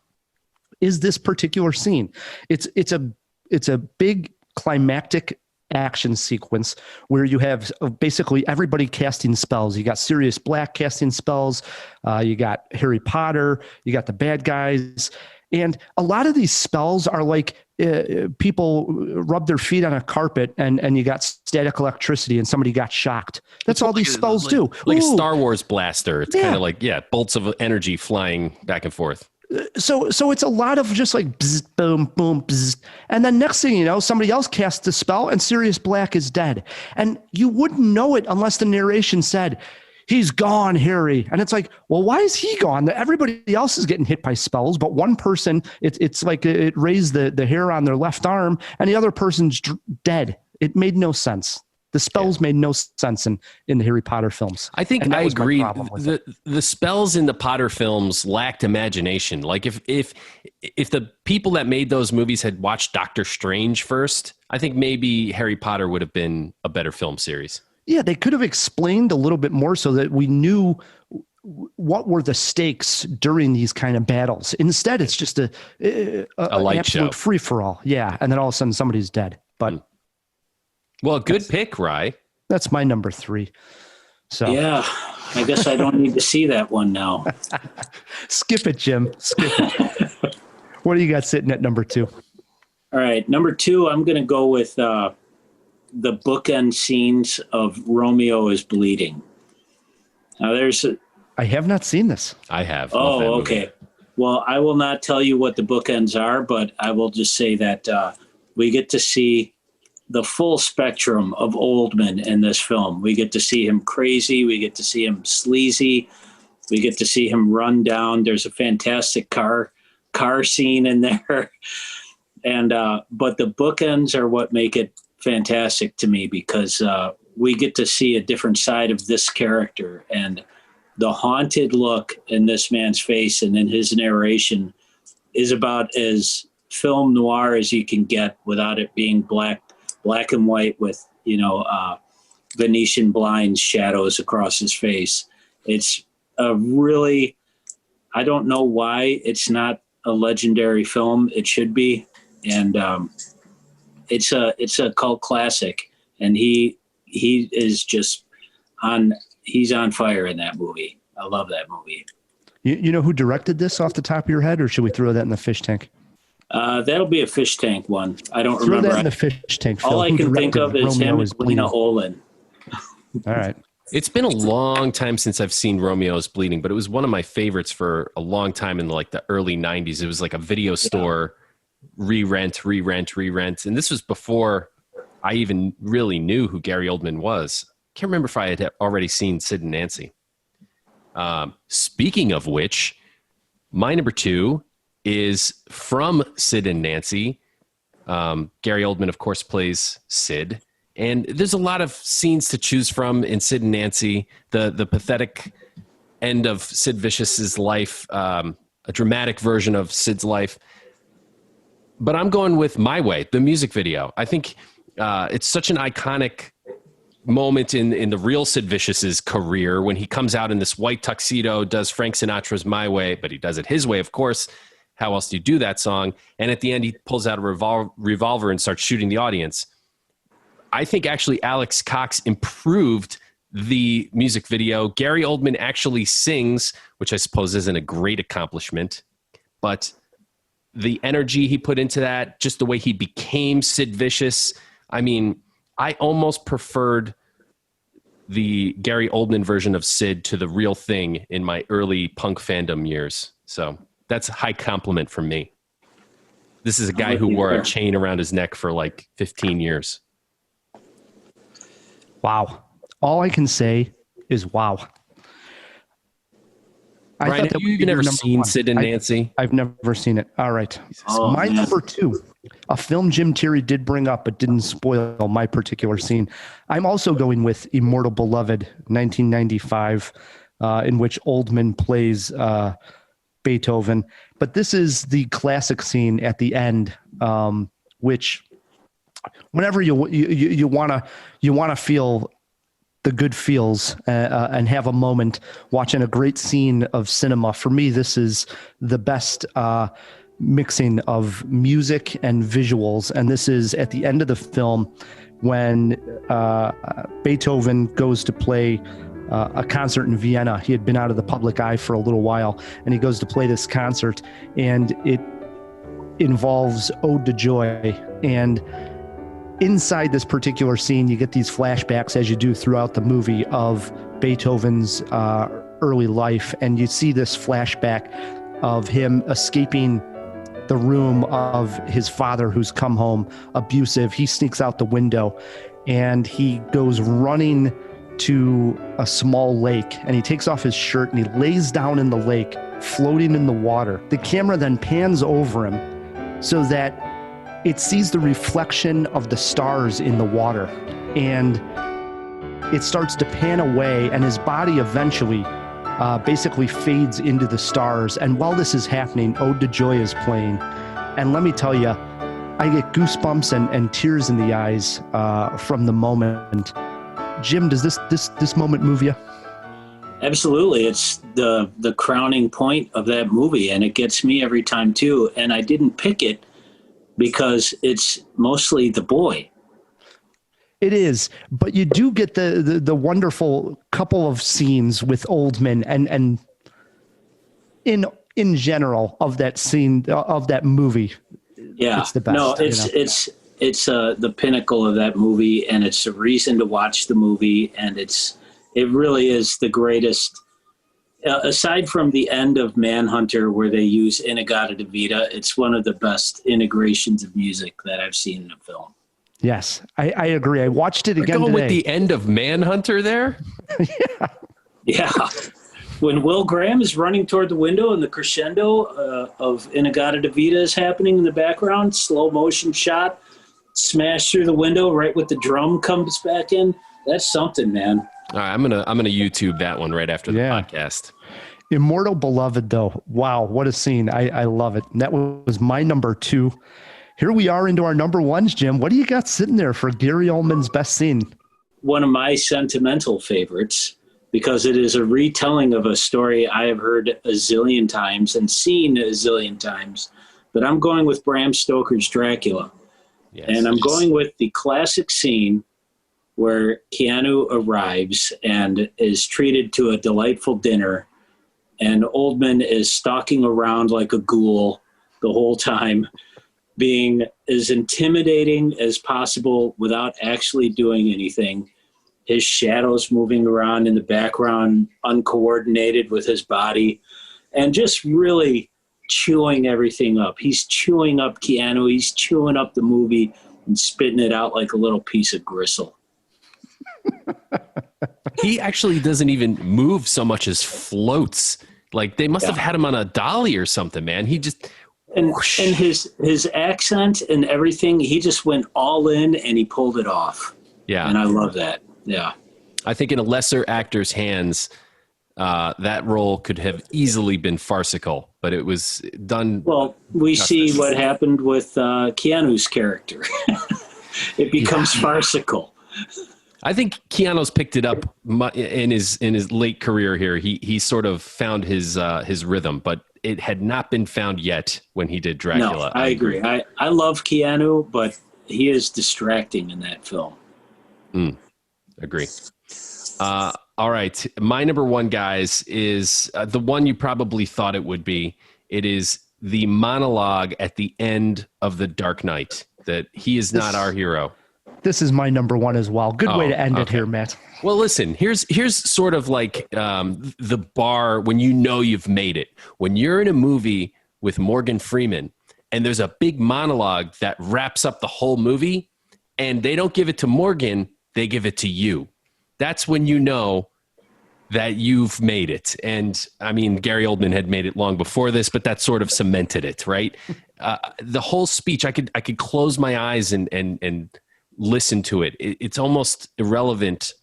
is this particular scene. It's a big climactic action sequence where you have basically everybody casting spells. You got Sirius Black casting spells. You got Harry Potter. You got the bad guys. And a lot of these spells are like people rub their feet on a carpet and you got static electricity and somebody got shocked. That's all these spells do. Like a Star Wars blaster. It's kind of like, bolts of energy flying back and forth. So it's a lot of just like bzz, boom, boom, bzz. And then next thing you know, somebody else casts the spell and Sirius Black is dead. And you wouldn't know it unless the narration said, he's gone, Harry. And it's like, well, why is he gone? Everybody else is getting hit by spells, but one person, it's like it raised the hair on their left arm and the other person's dead. It made no sense. The spells made no sense in the Harry Potter films. I think I agree. The spells in the Potter films lacked imagination. Like if the people that made those movies had watched Doctor Strange first, I think maybe Harry Potter would have been a better film series. Yeah, they could have explained a little bit more so that we knew what were the stakes during these kind of battles. Instead, it's just a light show, free for all. Yeah, and then all of a sudden somebody's dead. But well, good pick, Rye. That's my number 3. So yeah, I guess I don't need to see that one now. Skip it, Jim. Skip it. What do you got sitting at number 2? All right, number 2, I'm going to go with the bookend scenes of Romeo is Bleeding. Now I have not seen this. I have. Love that oh, movie. okay. Well, I will not tell you what the bookends are, but I will just say that we get to see the full spectrum of Oldman in this film. We get to see him crazy. We get to see him sleazy. We get to see him run down. There's a fantastic car scene in there. And but the bookends are what make it fantastic to me, because we get to see a different side of this character, and the haunted look in this man's face and in his narration is about as film noir as you can get without it being black and white with, Venetian blinds shadows across his face. It's a really, I don't know why it's not a legendary film. It should be. And it's a cult classic, and he is just he's on fire in that movie. I love that movie. You know who directed this off the top of your head, or should we throw that in the fish tank? That'll be a fish tank one. I don't throw remember. That in the fish tank. All I can think of is Romeo him is and Lena Bleeding? Olin. All right. It's been a long time since I've seen Romeo's Bleeding, but it was one of my favorites for a long time in the early 90s. It was like a video store re-rent. And this was before I even really knew who Gary Oldman was. Can't remember if I had already seen Sid and Nancy. Speaking of which, my number 2 is from Sid and Nancy. Gary Oldman, of course, plays Sid. And there's a lot of scenes to choose from in Sid and Nancy. The pathetic end of Sid Vicious's life, a dramatic version of Sid's life. But I'm going with My Way, the music video. I think it's such an iconic moment in the real Sid Vicious's career when he comes out in this white tuxedo, does Frank Sinatra's My Way, but he does it his way, of course. How else do you do that song? And at the end, he pulls out a revolver and starts shooting the audience. I think actually Alex Cox improved the music video. Gary Oldman actually sings, which I suppose isn't a great accomplishment, but the energy he put into that, just the way he became Sid Vicious. I mean, I almost preferred the Gary Oldman version of Sid to the real thing in my early punk fandom years. So that's a high compliment from me. This is a guy who wore a chain around his neck for 15 years. Wow. All I can say is wow. Brian, have you even ever seen Sid and Nancy? I've never seen it. All right. My number 2, a film Jim Terry did bring up but didn't spoil my particular scene. I'm also going with Immortal Beloved, 1995, in which Oldman plays Beethoven. But this is the classic scene at the end, which whenever you want to feel the good feels and have a moment watching a great scene of cinema. For me, this is the best mixing of music and visuals. And this is at the end of the film when Beethoven goes to play a concert in Vienna. He had been out of the public eye for a little while, and he goes to play this concert, and it involves Ode to Joy. And inside this particular scene, you get these flashbacks, as you do throughout the movie, of Beethoven's early life. And you see this flashback of him escaping the room of his father, who's come home abusive. He sneaks out the window and he goes running to a small lake, and he takes off his shirt and he lays down in the lake, floating in the water. The camera then pans over him so that it sees the reflection of the stars in the water, and it starts to pan away, and his body eventually basically fades into the stars. And while this is happening, Ode to Joy is playing. And let me tell you, I get goosebumps and tears in the eyes from the moment. Jim, does this moment move you? Absolutely. It's the crowning point of that movie, and it gets me every time too. And I didn't pick it because it's mostly the boy. It is, but you do get the wonderful couple of scenes with Oldman and in general of that scene of that movie. Yeah, it's the best. No, it's the pinnacle of that movie, and it's a reason to watch the movie, and it's it really is the greatest. Aside from the end of Manhunter, where they use In-A-Gadda-Da-Vida, it's one of the best integrations of music that I've seen in a film. Yes, I agree. I watched it again today. With the end of Manhunter there? Yeah. When Will Graham is running toward the window and the crescendo of In-A-Gadda-Da-Vida is happening in the background, slow motion shot, smash through the window right with the drum comes back in. That's something, man. All right, I'm gonna YouTube that one right after the podcast. Immortal Beloved, though. Wow, what a scene. I love it. And that was my number 2. Here we are into our number 1s, Jim. What do you got sitting there for Gary Oldman's best scene? One of my sentimental favorites, because it is a retelling of a story I have heard a zillion times and seen a zillion times. But I'm going with Bram Stoker's Dracula. Yes, and I'm going with the classic scene where Keanu arrives and is treated to a delightful dinner, and Oldman is stalking around like a ghoul the whole time, being as intimidating as possible without actually doing anything. His shadows moving around in the background, uncoordinated with his body, and just really chewing everything up. He's chewing up Keanu. He's chewing up the movie and spitting it out like a little piece of gristle. He actually doesn't even move so much as floats. Like they must have had him on a dolly or something, man. He just and his accent and everything, he just went all in and he pulled it off. Yeah. And I love that. Yeah. I think in a lesser actor's hands, that role could have easily been farcical, but it was done. Well, we see what happened with Keanu's character. It becomes farcical. I think Keanu's picked it up in his late career here. He sort of found his rhythm, but it had not been found yet when he did Dracula. No, I agree. I love Keanu, but he is distracting in that film. Agree. All right. My number 1, guys, is the one you probably thought it would be. It is the monologue at the end of The Dark Knight, that he is not our hero. This is my number 1 as well. Good way to end it here, Matt. Well, listen, here's sort of like the bar when you know you've made it. When you're in a movie with Morgan Freeman and there's a big monologue that wraps up the whole movie and they don't give it to Morgan, they give it to you. That's when you know that you've made it. And I mean, Gary Oldman had made it long before this, but that sort of cemented it, right? The whole speech, I could close my eyes and listen to it. It's almost irrelevant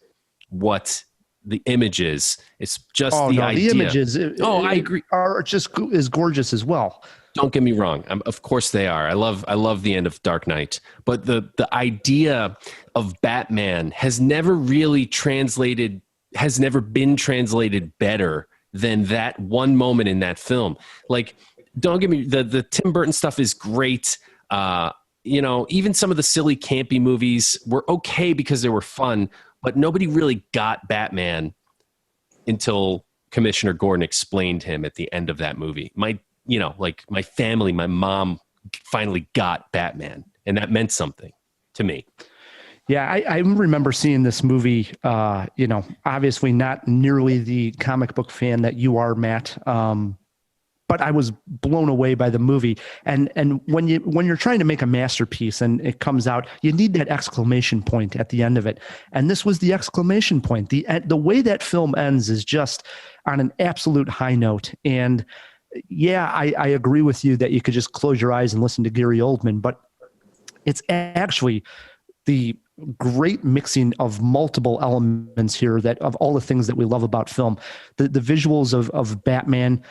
what the image is. It's just the idea. The images, I agree, are just as gorgeous as well. Don't get me wrong. Of course they are. I love the end of Dark Knight, but the idea of Batman has never been translated better than that one moment in that film. Like, don't get me, the Tim Burton stuff is great. Even some of the silly campy movies were okay because they were fun, but nobody really got Batman until Commissioner Gordon explained him at the end of that movie. My family, my mom finally got Batman, and that meant something to me. Yeah, I remember seeing this movie, obviously not nearly the comic book fan that you are, Matt, but I was blown away by the movie. And when you're trying to make a masterpiece and it comes out, you need that exclamation point at the end of it. And this was the exclamation point. The way that film ends is just on an absolute high note. And yeah, I agree with you that you could just close your eyes and listen to Gary Oldman, but it's actually the great mixing of multiple elements here that of all the things that we love about film, the visuals of Batman,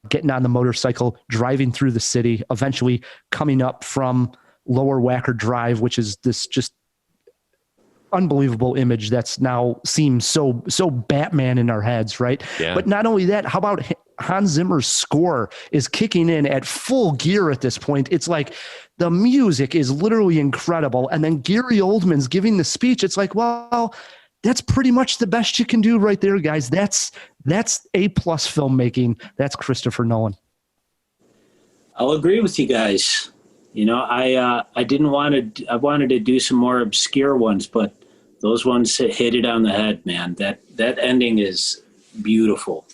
getting on the motorcycle, driving through the city, eventually coming up from Lower Wacker Drive, which is this just unbelievable image that's now seems so Batman in our heads, right? Yeah. But not only that, how about Hans Zimmer's score is kicking in at full gear at this point. It's like the music is literally incredible. And then Gary Oldman's giving the speech. It's like, well, that's pretty much the best you can do right there, guys. That's A+ filmmaking. That's Christopher Nolan. I'll agree with you guys. I wanted to do some more obscure ones, but those ones hit it on the head, man. That ending is beautiful.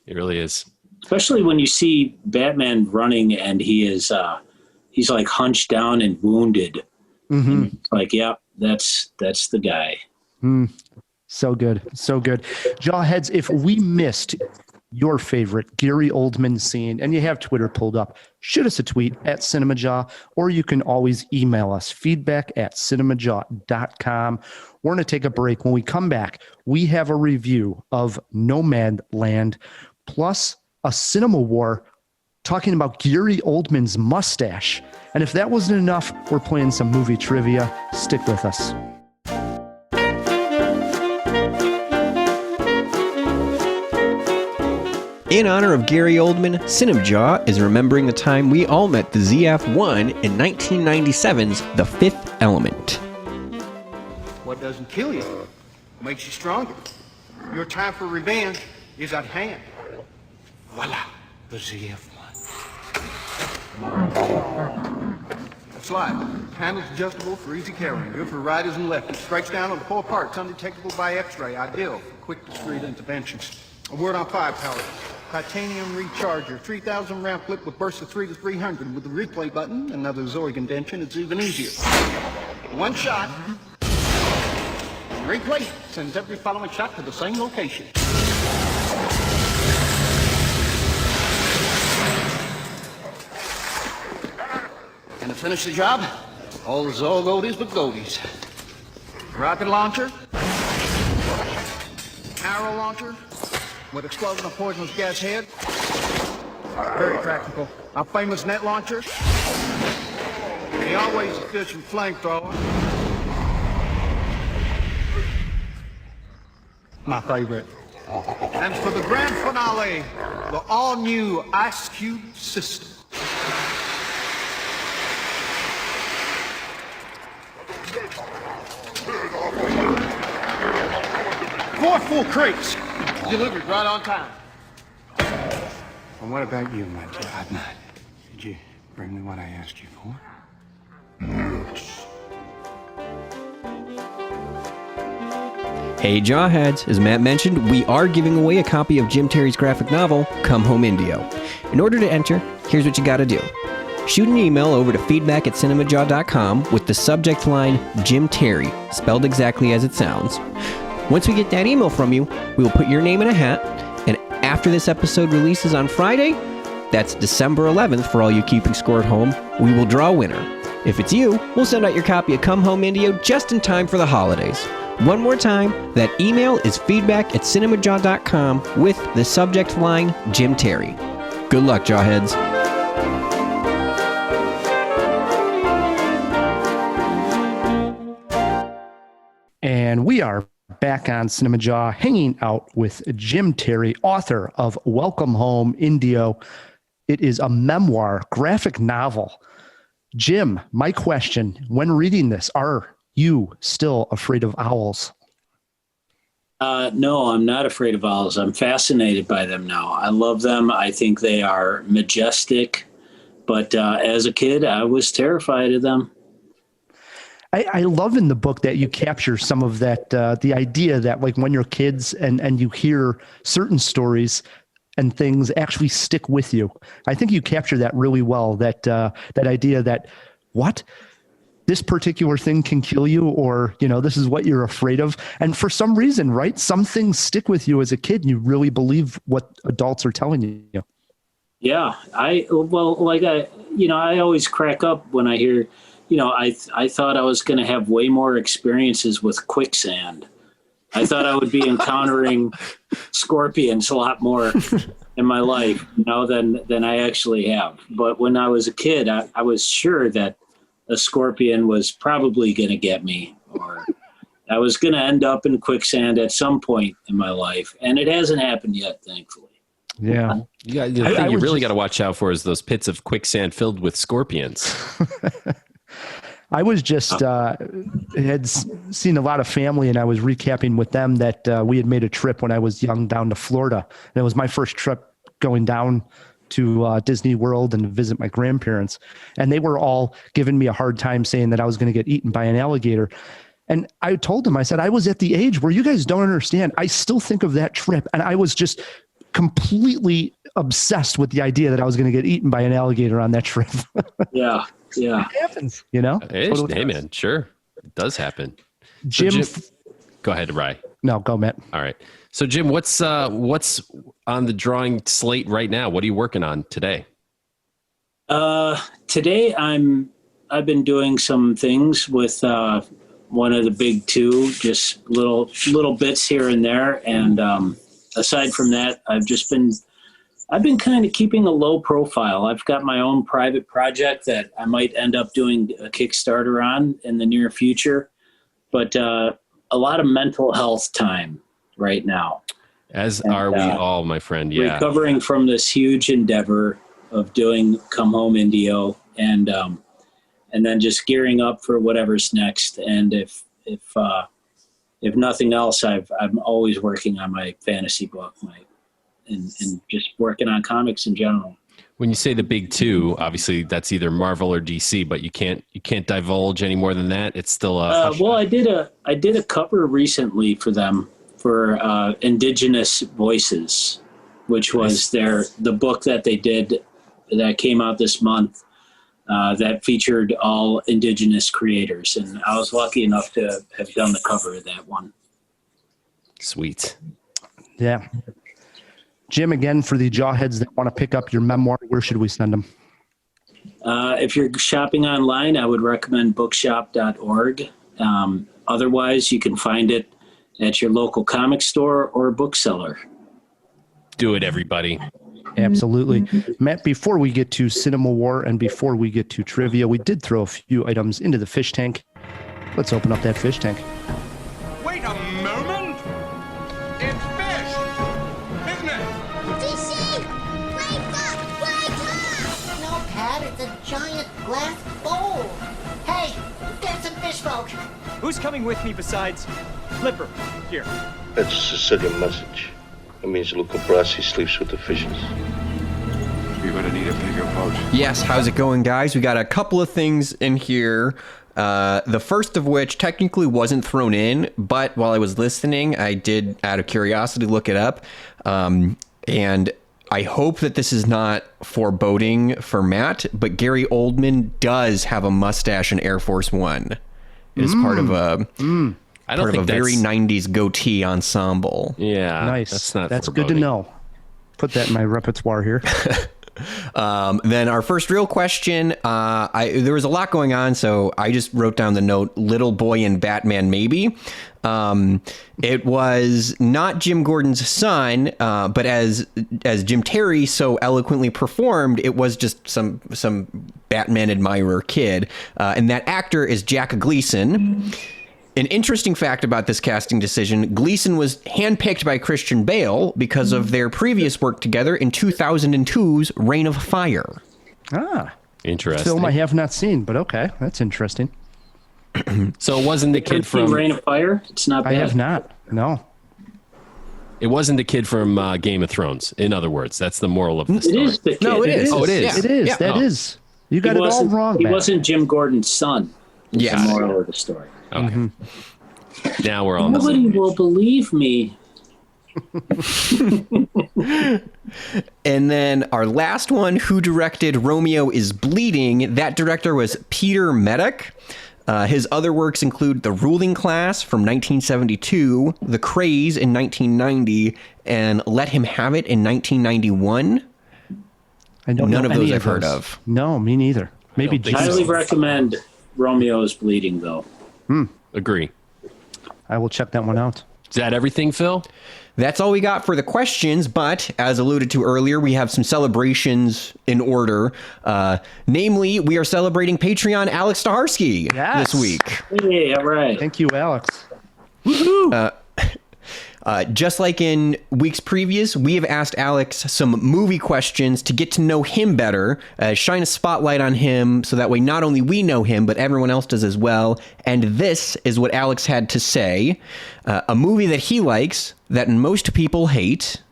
It really is. Especially when you see Batman running and he's like hunched down and wounded. Mm-hmm. And like, yeah, that's the guy. So good. So good. Jawheads, if we missed your favorite Gary Oldman scene and you have Twitter pulled up, shoot us a tweet at Cinemajaw, or you can always email us feedback@cinemajaw.com. We're going to take a break. When we come back, we have a review of Nomadland plus a cinema war talking about Gary Oldman's mustache. And if that wasn't enough, we're playing some movie trivia. Stick with us. In honor of Gary Oldman, Cinemajaw is remembering the time we all met the ZF-1 in 1997's The Fifth Element. What doesn't kill you makes you stronger. Your time for revenge is at hand. Voila, the ZF-1. Slide. Handle's adjustable for easy carrying. Good for riders and lefties. Strikes down on 4 parts, undetectable by X-ray. Ideal for quick, discreet interventions. A word on firepower. Titanium recharger. 3,000 round clip with bursts of 3 to 300. With the replay button, another Zorg indention, it's even easier. One shot. Replay sends every following shot to the same location. And to finish the job, all the Zorg oldies but goldies. Rocket launcher. Arrow launcher. With explosion of poisonous gas head. Very practical. Our famous net launcher. The always efficient flamethrower. My favorite. And for the grand finale, the all-new Ice Cube system. 4 full crates. Delivered right on time. And what about you, my dear Knight? Did you bring me what I asked you for? Yes. Hey Jawheads, as Matt mentioned, we are giving away a copy of Jim Terry's graphic novel, Come Home Indio. In order to enter, here's what you gotta do. Shoot an email over to feedback@cinemajaw.com with the subject line Jim Terry, spelled exactly as it sounds. Once we get that email from you, we will put your name in a hat, and after this episode releases on Friday, that's December 11th for all you keeping score at home, we will draw a winner. If it's you, we'll send out your copy of Come Home Indio just in time for the holidays. One more time, that email is feedback@cinemajaw.com with the subject line Jim Terry. Good luck, Jawheads. And we are back on Cinemajaw, hanging out with Jim Terry, author of Welcome Home, Indio. It is a memoir, graphic novel. Jim, my question, when reading this, are you still afraid of owls? No, I'm not afraid of owls. I'm fascinated by them now. I love them. I think they are majestic. But as a kid, I was terrified of them. I love in the book that you capture some of that, the idea that like when you're kids and you hear certain stories and things actually stick with you. I think you capture that really well, that idea that what? This particular thing can kill you, or, you know, this is what you're afraid of. And for some reason, right, some things stick with you as a kid and you really believe what adults are telling you. Yeah. I always crack up when I hear, I thought I was going to have way more experiences with quicksand. I thought I would be encountering scorpions a lot more in my life, than I actually have. But when I was a kid, I was sure that a scorpion was probably going to get me, or I was going to end up in quicksand at some point in my life. And it hasn't happened yet, thankfully. Yeah. The thing you really got to watch out for is those pits of quicksand filled with scorpions. I was just had seen a lot of family, and I was recapping with them that we had made a trip when I was young down to Florida. And it was my first trip going down to Disney World and visit my grandparents. And they were all giving me a hard time saying that I was going to get eaten by an alligator. And I told him, I said, I was at the age where you guys don't understand. I still think of that trip. And I was just completely obsessed with the idea that I was going to get eaten by an alligator on that trip. Yeah. It happens, you know? Hey, man, sure. It does happen. Jim, go ahead, Rye. No, go, Matt. All right. So, Jim, what's on the drawing slate right now? What are you working on today? Today I've been doing some things with one of the big two, just little bits here and there. And aside from that, I've been kind of keeping a low profile. I've got my own private project that I might end up doing a Kickstarter on in the near future, but a lot of mental health time right now. As are we all, my friend. Yeah. Recovering from this huge endeavor of doing Come Home Indio, and then just gearing up for whatever's next. And if nothing else, I'm always working on my fantasy book, and just working on comics in general. When you say the big two, obviously that's either Marvel or DC, but you can't divulge any more than that. It's still well, I did a cover recently for them for Indigenous Voices, which was the book that they did that came out this month that featured all Indigenous creators, and I was lucky enough to have done the cover of that one. Sweet. Yeah. Jim, again, for the jawheads that want to pick up your memoir, where should we send them? If you're shopping online, I would recommend bookshop.org. Otherwise, you can find it at your local comic store or bookseller. Do it, everybody. Absolutely. Matt, before we get to Cinema War and before we get to trivia, we did throw a few items into the fish tank. Let's open up that fish tank. Wait a moment! It's fish! Isn't it? DC! Wake up! No, Pat, it's a giant glass bowl. Hey, get some fish folk. Who's coming with me besides Flipper? Here. That's a Sicilian message. It means Luca Brasi sleeps with the fishes. You're gonna need a bigger boat. Yes, how's it going, guys? We got a couple of things in here. The first of which technically wasn't thrown in, but while I was listening, I did, out of curiosity, look it up. And I hope that this is not foreboding for Matt, but Gary Oldman does have a mustache in Air Force One. It is part of a... I don't part think of a very 90s goatee ensemble. Yeah. Nice. That's good to foreboding. know. Put that in my repertoire here. Then our first real question, there was a lot going on, so I just wrote down the note, Little Boy in Batman Maybe. It was not Jim Gordon's son, but as Jim Terry so eloquently performed, it was just some Batman admirer kid. And that actor is Jack Gleason. An interesting fact about this casting decision, Gleason was handpicked by Christian Bale because of their previous work together in 2002's Reign of Fire. Ah. Interesting. Film I have not seen, but okay. That's interesting. So it wasn't the kid from Reign of Fire? It's not bad. I have not. No. It wasn't the kid from Game of Thrones. In other words, that's the moral of the story. It is the kid. No, it is. Oh, it is. It is. Yeah. That is. You got it all wrong, He man. wasn't Jim Gordon's son. Yes. The moral of the story. Okay. Now we're on Nobody will believe me. And then our last one, who directed Romeo is Bleeding? That director was Peter Medak. His other works include The Ruling Class from 1972, The Craze in 1990, and Let Him Have It in 1991. I don't None know of those any I've heard of. No, me neither. Maybe think Jesus. Highly recommend Romeo's Bleeding, though. Agree. I will check that one out. Is that everything, Phil? That's all we got for the questions, but as alluded to earlier, we have some celebrations in order. Namely, we are celebrating Patreon Alex Staharski this week. Hey, all right. Thank you, Alex. Woohoo! Just like in weeks previous, we have asked Alex some movie questions to get to know him better, shine a spotlight on him so that way not only we know him, but everyone else does as well. And this is what Alex had to say. A movie that he likes, that most people hate,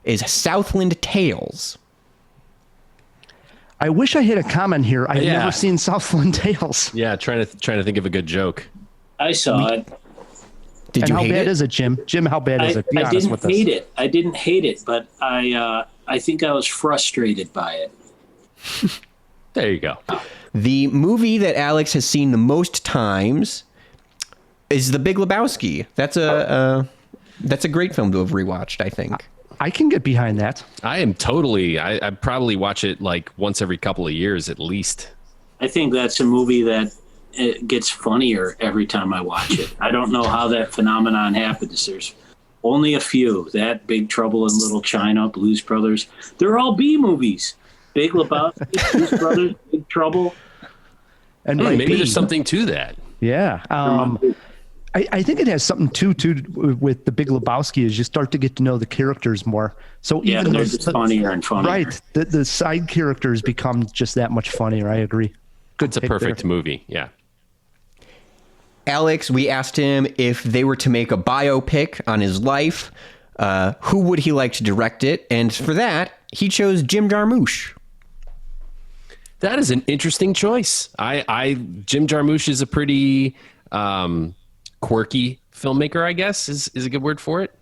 is Southland Tales. I wish I had a comment here. I've Yeah. never seen Southland Tales. Yeah, trying to think of a good joke. I saw it. Did and you how hate bad it? is it, Jim? Jim, how bad is it? Be I honest didn't with us. hate it. I didn't hate it, but I think I was frustrated by it. There you go. The movie that Alex has seen the most times is The Big Lebowski. That's a great film to have rewatched, I think. I can get behind that. I am totally. I probably watch it like once every couple of years at least. I think that's a movie that it gets funnier every time I watch it. I don't know how that phenomenon happens. There's only a few. That, Big Trouble in Little China, Blues Brothers. They're all B movies. Big Lebowski, Blues Brothers, Big Trouble. And maybe there's something to that. Yeah. I think it has something too with The Big Lebowski is you start to get to know the characters more. So Yeah, even they're just funnier and funnier. Right. The side characters become just that much funnier. I agree. Good It's a pick perfect there. movie. Yeah. Alex, we asked him if they were to make a biopic on his life, who would he like to direct it? And for that, he chose Jim Jarmusch. That is an interesting choice. Jim Jarmusch is a pretty quirky filmmaker, I guess is a good word for it.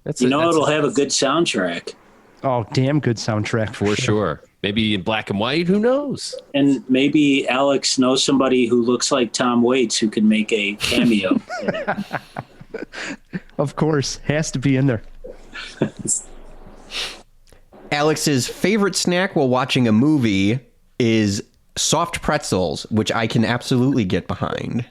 It'll have a good soundtrack. Oh, damn good soundtrack for sure. Maybe in black and white, who knows? And maybe Alex knows somebody who looks like Tom Waits who can make a cameo. Of course, has to be in there. Alex's favorite snack while watching a movie is soft pretzels, which I can absolutely get behind.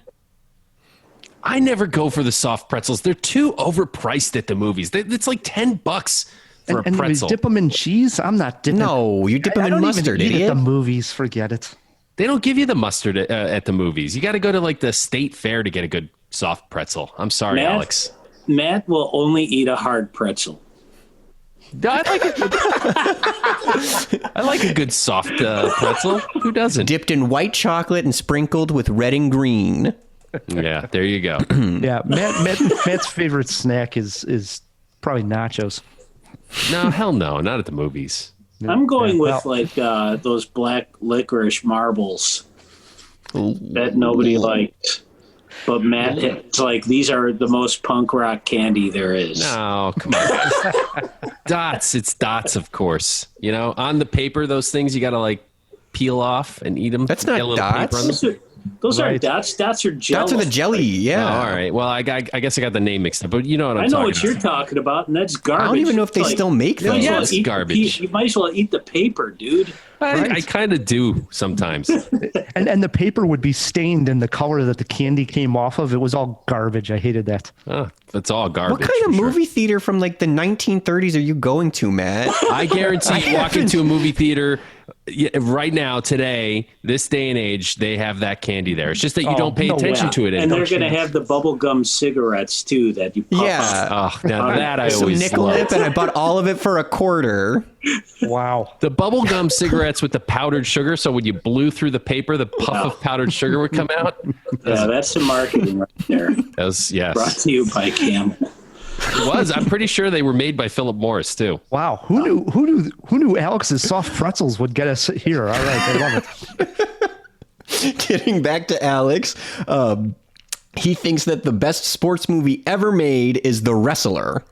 I never go for the soft pretzels. They're too overpriced at the movies. It's like $10 for a And pretzel. dip them in cheese? I'm not dipping. No, you dip them I in don't mustard, even eat idiot. at the movies. Forget it. They don't give you the mustard at the movies. You got to go to like the state fair to get a good soft pretzel. I'm sorry, Alex. Matt will only eat a hard pretzel. I like a good soft pretzel. Who doesn't? Dipped in white chocolate and sprinkled with red and green. Yeah, there you go. Yeah, Matt's favorite snack is probably nachos. No, hell no, not at the movies. I'm going with those black licorice marbles that nobody liked. But Matt, it's like these are the most punk rock candy there is. No, come on. Dots. It's dots, of course. You know, on the paper, those things you got to like peel off and eat them. That's not dots. Those aren't dots. Dots are jello. Dots are the jelly, yeah. Oh, all right. Well, I guess I got the name mixed up, but you know what I'm I know talking what you're about. talking about, and that's garbage. I don't even know if they still make you might those. as well Yeah, it's eat garbage. You might as well eat the paper, dude. I kind of do sometimes. And the paper would be stained in the color that the candy came off of. It was all garbage. I hated that. Oh, it's all garbage. What kind of for movie theater from like the 1930s are you going to, Matt? I guarantee you walk into a movie theater right now, today, this day and age, they have that candy there. It's just that you don't pay attention to it And anymore. they're going to have the bubblegum cigarettes, too, that you puff out. Oh, now that I Some always nickel love. nip, and I bought all of it for $0.25. Wow. The bubblegum cigarettes with the powdered sugar, so when you blew through the paper, the puff of powdered sugar would come out. Yeah, that's some marketing right there. That was, yes. Brought to you by Camel. It was. I'm pretty sure they were made by Philip Morris, too. Wow. Who knew Alex's soft pretzels would get us here? All right. I love it. Getting back to Alex, he thinks that the best sports movie ever made is The Wrestler.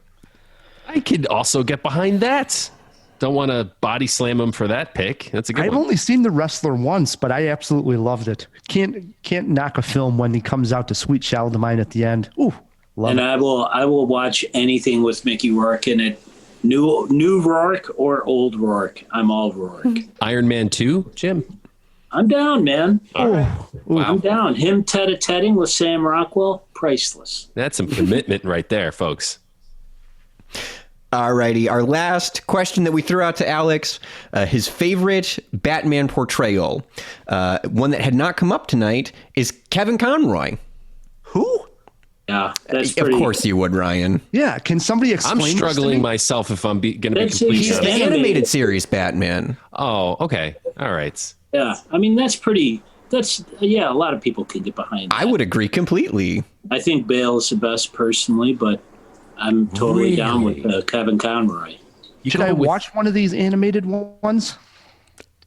I could also get behind that. Don't want to body slam him for that pick. That's a good I've one. only seen The Wrestler once, but I absolutely loved it. Can't knock a film when he comes out to Sweet Child of Mine at the end. Ooh, love And it. I will watch anything with Mickey Rourke in it. New Rourke or old Rourke. I'm all Rourke. Iron Man 2, Jim? I'm down, man. All right. Wow. I'm down. Him tete-a-tetting with Sam Rockwell, priceless. That's some commitment right there, folks. Alrighty, our last question that we threw out to Alex, his favorite Batman portrayal, one that had not come up tonight, is Kevin Conroy. Who? Yeah, that's Of pretty. course you would, Ryan. Yeah, can somebody explain I'm this to struggling me? myself if I'm going to be That's- completely He's honest. the animated series Batman. Oh, okay. All right. Yeah, I mean that's pretty. A lot of people can get behind that. I would agree completely. I think Bale is the best personally, but I'm totally down with Kevin Conroy. Should I watch one of these animated ones?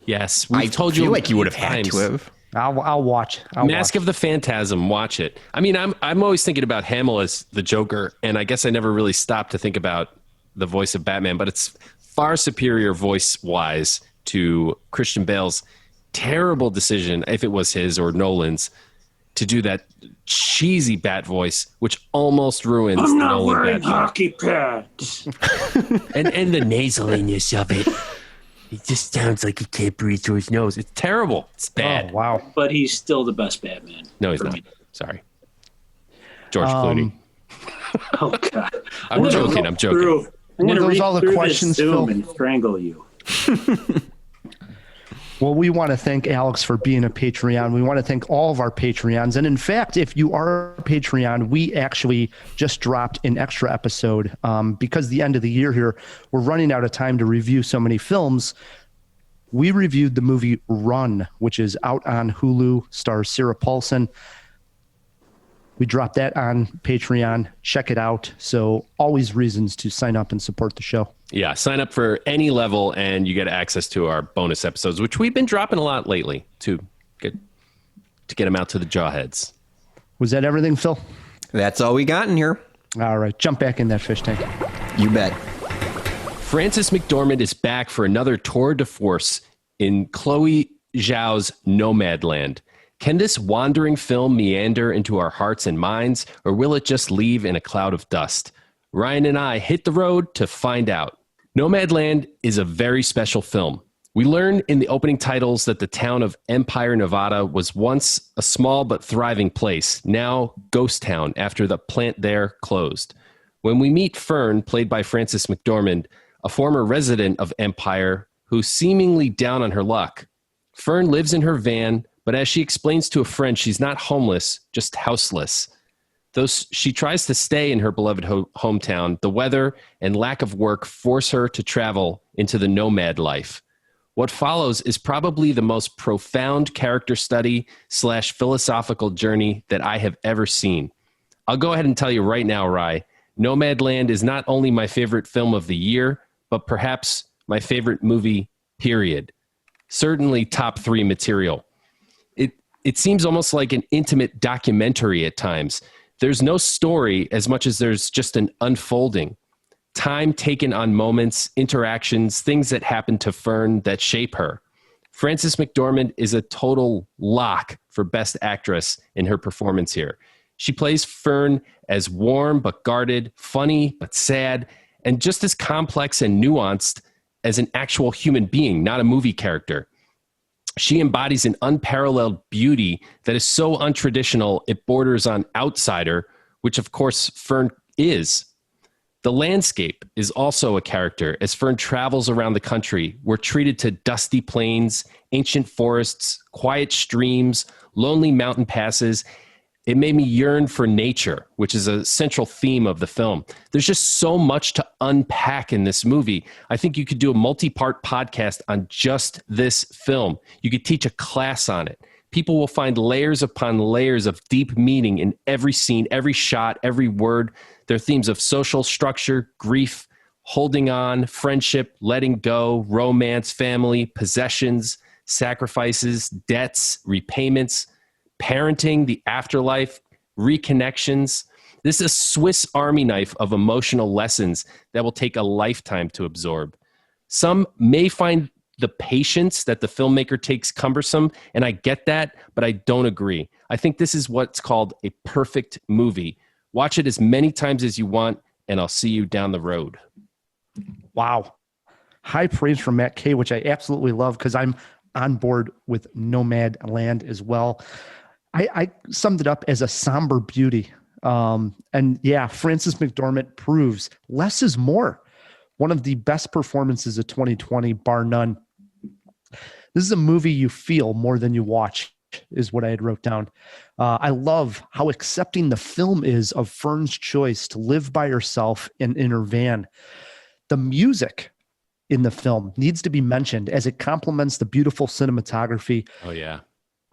Yes, I we've told you. feel like you would have many had to times. have. I'll watch. Mask of the Phantasm. Watch it. I mean, I'm always thinking about Hamill as the Joker, and I guess I never really stopped to think about the voice of Batman, but it's far superior voice-wise to Christian Bale's terrible decision, if it was his or Nolan's, to do that cheesy Bat voice, which almost ruins I'm not Nolan wearing Batman. hockey pads. and the nasaliness of it. It just sounds like he can't breathe through his nose. It's terrible. It's bad. Oh, wow. But he's still the best Batman. No, he's not. Sorry. George Clooney. Oh, God. I'm joking. I'm joking. I'm going to read all the through questions, this Zoom Phil? and strangle you. Well, we want to thank Alex for being a Patreon. We want to thank all of our Patreons. And in fact, if you are a Patreon, we actually just dropped an extra episode because the end of the year here, we're running out of time to review so many films. We reviewed the movie Run, which is out on Hulu, stars Sarah Paulson. We dropped that on Patreon. Check it out. So always reasons to sign up and support the show. Yeah, sign up for any level and you get access to our bonus episodes, which we've been dropping a lot lately to get them out to the jawheads. Was that everything, Phil? That's all we got in here. All right, jump back in that fish tank. You bet. Frances McDormand is back for another tour de force in Chloe Zhao's Nomadland. Can this wandering film meander into our hearts and minds, or will it just leave in a cloud of dust? Ryan and I hit the road to find out. Nomadland is a very special film. We learn in the opening titles that the town of Empire, Nevada was once a small but thriving place, now ghost town after the plant there closed. When we meet Fern, played by Frances McDormand, a former resident of Empire who's seemingly down on her luck. Fern lives in her van, but as she explains to a friend, she's not homeless, just houseless. Though she tries to stay in her beloved hometown, the weather and lack of work force her to travel into the nomad life. What follows is probably the most profound character study / philosophical journey that I have ever seen. I'll go ahead and tell you right now, Rye, Nomadland is not only my favorite film of the year, but perhaps my favorite movie, period. Certainly top 3 material. It seems almost like an intimate documentary at times. There's no story as much as there's just an unfolding. Time taken on moments, interactions, things that happen to Fern that shape her. Frances McDormand is a total lock for Best Actress in her performance here. She plays Fern as warm but guarded, funny but sad, and just as complex and nuanced as an actual human being, not a movie character. She embodies an unparalleled beauty that is so untraditional it borders on outsider, which of course Fern is. The landscape is also a character. As Fern travels around the country, we're treated to dusty plains, ancient forests, quiet streams, lonely mountain passes. It made me yearn for nature, which is a central theme of the film. There's just so much to unpack in this movie. I think you could do a multi-part podcast on just this film. You could teach a class on it. People will find layers upon layers of deep meaning in every scene, every shot, every word. There are themes of social structure, grief, holding on, friendship, letting go, romance, family, possessions, sacrifices, debts, repayments, parenting, the afterlife, reconnections. This is a Swiss Army knife of emotional lessons that will take a lifetime to absorb. Some may find the patience that the filmmaker takes cumbersome, and I get that, but I don't agree. I think this is what's called a perfect movie. Watch it as many times as you want, and I'll see you down the road. Wow. High praise from Matt K, which I absolutely love because I'm on board with Nomadland as well. I summed it up as a somber beauty. And yeah, Frances McDormand proves less is more. One of the best performances of 2020, bar none. This is a movie you feel more than you watch, is what I had wrote down. I love how accepting the film is of Fern's choice to live by herself in her van. The music in the film needs to be mentioned as it complements the beautiful cinematography. Oh, yeah.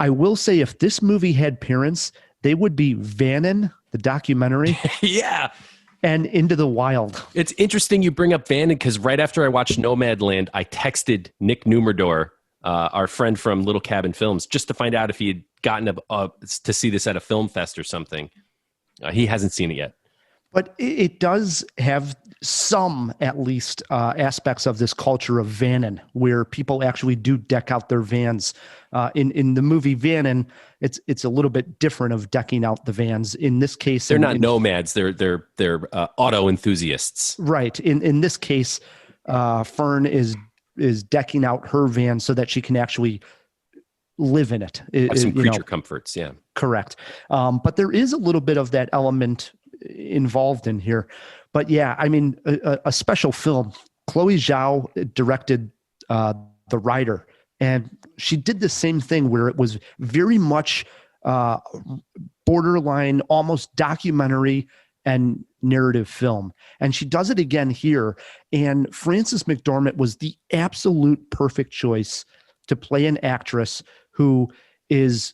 I will say if this movie had parents, they would be Vannon, the documentary. Yeah. And Into the Wild. It's interesting you bring up Vannon because right after I watched Nomadland, I texted Nick Nummerdor our friend from Little Cabin Films, just to find out if he had gotten to see this at a film fest or something. He hasn't seen it yet. But it does have some, at least, aspects of this culture of vanning, where people actually do deck out their vans. In the movie Vannon, it's a little bit different of decking out the vans. In this case, they're not nomads; they're auto enthusiasts. Right. In this case, Fern is decking out her van so that she can actually live in it. Have some creature comforts, yeah. Correct. But there is a little bit of that element involved in here. But yeah, I mean, a special film. Chloe Zhao directed The Rider, and she did the same thing where it was very much borderline, almost documentary and narrative film. And she does it again here. And Frances McDormand was the absolute perfect choice to play an actress who is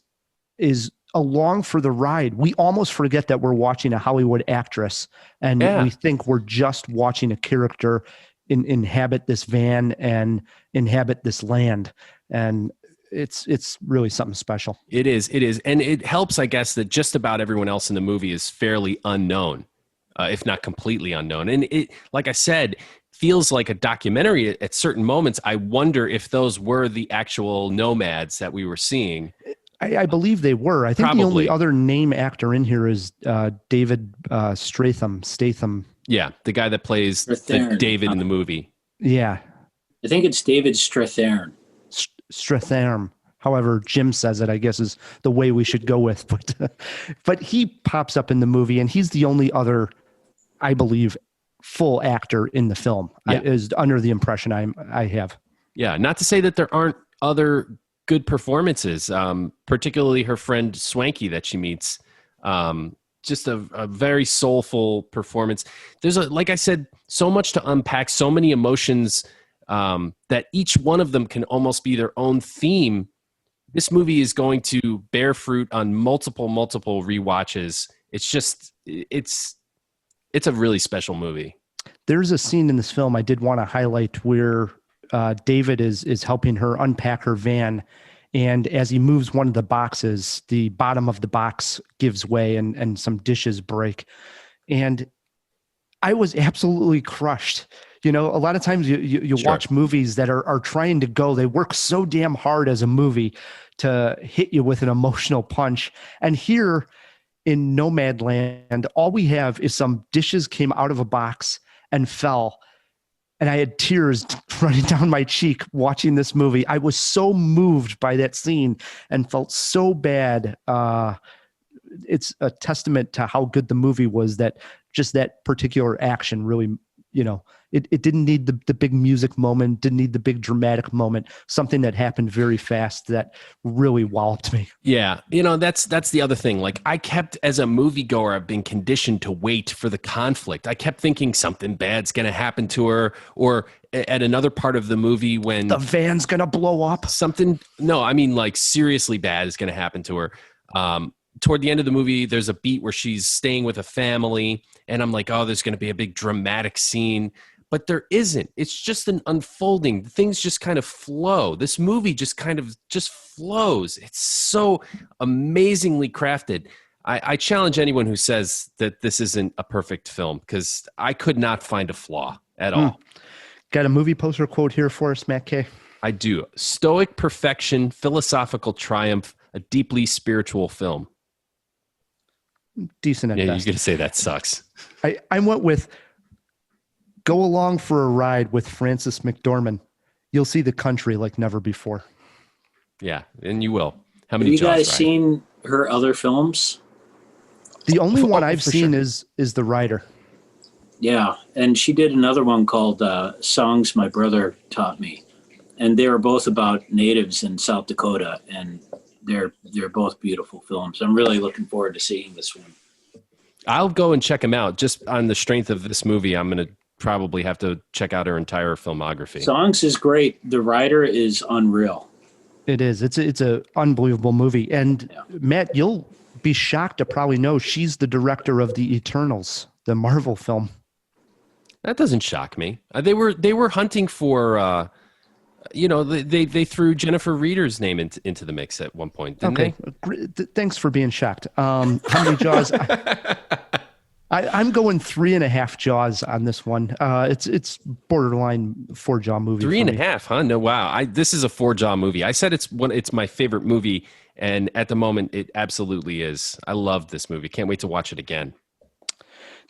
along for the ride. We almost forget that we're watching a Hollywood actress, and we think we're just watching a character inhabit this van and inhabit this land. And it's really something special. It is. And it helps, I guess, that just about everyone else in the movie is fairly unknown, if not completely unknown. And it, like I said, feels like a documentary at certain moments. I wonder if those were the actual nomads that we were seeing. I believe they were. I think the only other name actor in here is David Statham. Yeah, the guy that plays David in the movie. Yeah. I think it's David Strathairn. Strathairn. However Jim says it, I guess, is the way we should go with. But he pops up in the movie, and he's the only other, I believe, full actor in the film. Yeah. Is under the impression I have. Yeah, not to say that there aren't other good performances, particularly her friend Swanky that she meets. Just a very soulful performance. There's, like I said, so much to unpack, so many emotions that each one of them can almost be their own theme. This movie is going to bear fruit on multiple rewatches. It's a really special movie. There's a scene in this film I did want to highlight where David is helping her unpack her van, and as he moves one of the boxes, the bottom of the box gives way and some dishes break. And I was absolutely crushed. You know, a lot of times you Sure. watch movies that are trying to go, they work so damn hard as a movie to hit you with an emotional punch. And here in Nomadland, all we have is some dishes came out of a box and fell. And I had tears running down my cheek watching this movie. I was so moved by that scene and felt so bad. It's a testament to how good the movie was, that just that particular action really, it didn't need the big music moment, didn't need the big dramatic moment, something that happened very fast that really walloped me. Yeah. That's the other thing. Like, I kept, as a moviegoer, I've been conditioned to wait for the conflict. I kept thinking something bad's going to happen to her, or at another part of the movie when the van's going to blow up. Like seriously bad is going to happen to her. Toward the end of the movie, there's a beat where she's staying with a family, and I'm like, oh, there's going to be a big dramatic scene. But there isn't. It's just an unfolding. Things just kind of flow. This movie just flows. It's so amazingly crafted. I challenge anyone who says that this isn't a perfect film, because I could not find a flaw at all. Got a movie poster quote here for us, Matt K? I do. Stoic perfection, philosophical triumph, a deeply spiritual film. Decent at best. You're going to say that sucks. I went with go along for a ride with Frances McDormand. You'll see the country like never before. Yeah, and you will. How many? Have you guys seen her other films? The only one I've seen is The Rider. Yeah, and she did another one called Songs My Brother Taught Me. And they were both about natives in South Dakota, and they're both beautiful films. I'm really looking forward to seeing this one. I'll go and check them out. Just on the strength of this movie, I'm going to probably have to check out her entire filmography. Songs is great. The Rider is unreal. It is. It's a unbelievable movie. And Matt, you'll be shocked to probably know she's the director of The Eternals, the Marvel film. That doesn't shock me. They were hunting for They threw Jennifer Reeder's name into the mix at one point, didn't they? Thanks for being shocked. How many Jaws? I'm going 3.5 Jaws on this one. It's borderline 4-Jaw movie. 3.5, huh? No, wow. This is a 4-Jaw movie. I said it's my favorite movie, and at the moment, it absolutely is. I love this movie. Can't wait to watch it again.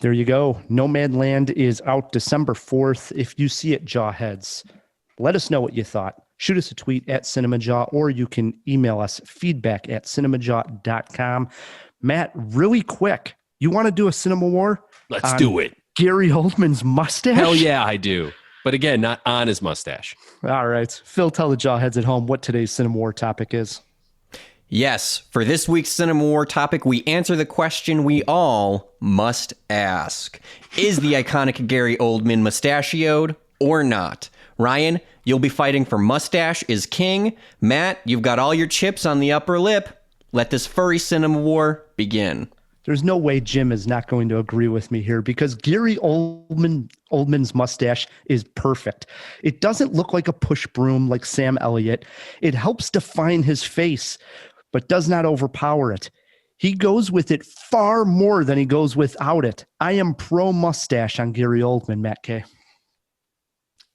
There you go. Nomadland is out December 4th. If you see it, Jawheads, let us know what you thought. Shoot us a tweet at Cinemajaw, or you can email us feedback@cinemajaw.com. Matt, really quick, you want to do a cinema war? Let's do it. Gary Oldman's mustache? Hell yeah, I do. But again, not on his mustache. All right. Phil, tell the Jawheads at home what today's cinema war topic is. Yes, for this week's Cinema War topic, we answer the question we all must ask. Is the iconic Gary Oldman mustachioed or not? Ryan, you'll be fighting for Mustache is King. Matt, you've got all your chips on the upper lip. Let this furry cinema war begin. There's no way Jim is not going to agree with me here, because Gary Oldman's mustache is perfect. It doesn't look like a push broom like Sam Elliott. It helps define his face, but does not overpower it. He goes with it far more than he goes without it. I am pro mustache on Gary Oldman, Matt K.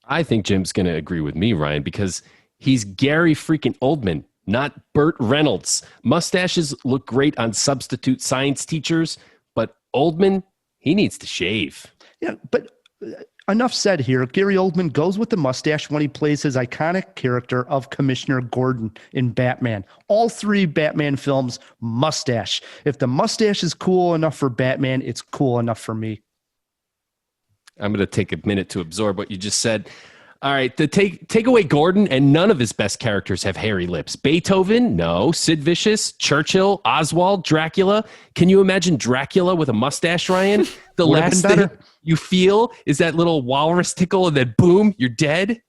I think Jim's going to agree with me, Ryan, because he's Gary freaking Oldman, not Burt Reynolds. Mustaches look great on substitute science teachers, but Oldman, he needs to shave. Yeah, but enough said here. Gary Oldman goes with the mustache when he plays his iconic character of Commissioner Gordon in Batman. All 3 Batman films, mustache. If the mustache is cool enough for Batman, it's cool enough for me. I'm going to take a minute to absorb what you just said. All right, take away Gordon, and none of his best characters have hairy lips. Beethoven, no. Sid Vicious, Churchill, Oswald, Dracula. Can you imagine Dracula with a mustache, Ryan? The last thing you feel is that little walrus tickle, and then boom, you're dead.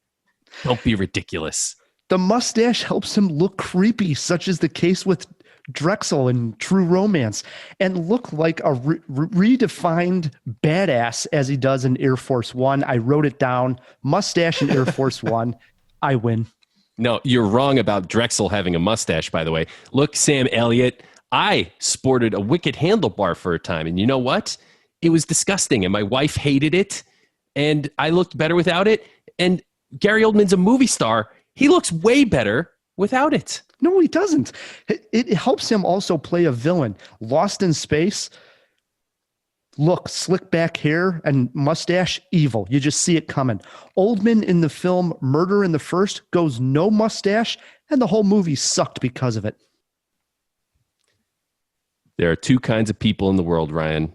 Don't be ridiculous. The mustache helps him look creepy, such as the case with Drexel in True Romance, and look like a redefined badass as he does in Air Force One. I wrote it down. Mustache in Air Force One. I win. No, you're wrong about Drexel having a mustache, by the way. Look, Sam Elliott, I sported a wicked handlebar for a time, and you know what? It was disgusting, and my wife hated it, and I looked better without it. And Gary Oldman's a movie star. He looks way better without it. No, he doesn't. It helps him also play a villain. Lost in Space, look, slick back hair and mustache, evil. You just see it coming. Oldman in the film Murder in the First goes no mustache, and the whole movie sucked because of it. There are 2 kinds of people in the world, Ryan.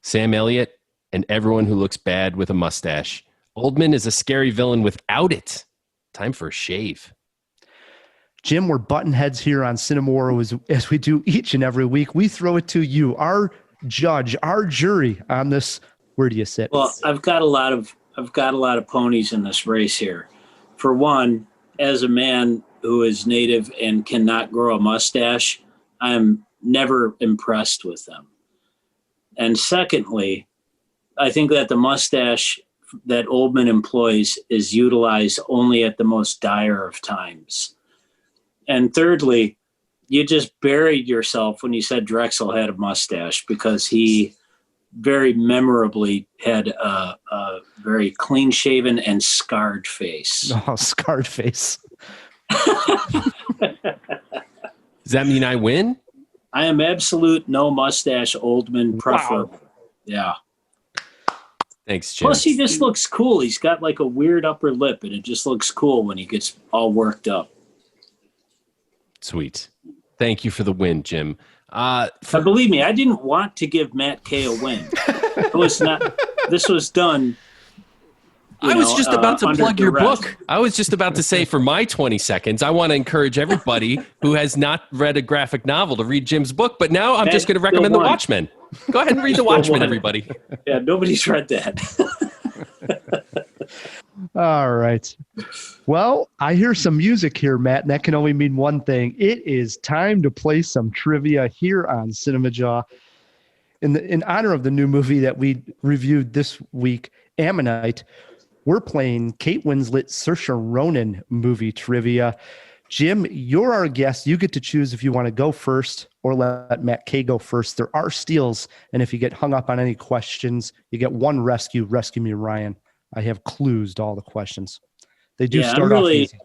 Sam Elliott and everyone who looks bad with a mustache. Oldman is a scary villain without it. Time for a shave. Jim, we're button heads here on Cinema War as we do each and every week. We throw it to you, our judge, our jury on this. Where do you sit? Well, I've got a lot of ponies in this race here. For one, as a man who is native and cannot grow a mustache, I'm never impressed with them. And secondly, I think that the mustache that Oldman employs is utilized only at the most dire of times. And thirdly, you just buried yourself when you said Drexel had a mustache, because he very memorably had a very clean-shaven and scarred face. Oh, scarred face. Does that mean I win? I am absolute no mustache Oldman preferable. Wow. Yeah. Thanks, Jim. Plus, he just looks cool. He's got like a weird upper lip, and it just looks cool when he gets all worked up. Sweet. Thank you for the win, Jim. Believe me, I didn't want to give Matt K a win. It was not. This was done. I was just about to plug your book. I was just about to say, for my 20 seconds, I want to encourage everybody who has not read a graphic novel to read Jim's book. But now I'm just going to recommend The Watchmen. Go ahead and read The Watchmen, everybody. Yeah, nobody's read that. All right. Well, I hear some music here, Matt, and that can only mean one thing. It is time to play some trivia here on Cinemajaw. In honor of the new movie that we reviewed this week, Ammonite, We're playing Kate Winslet, Saoirse Ronan movie trivia. Jim, you're our guest. You get to choose if you want to go first or let Matt K go first. There are steals, and if you get hung up on any questions, you get one rescue. Rescue me, Ryan. I have clues to all the questions. They do start off easy.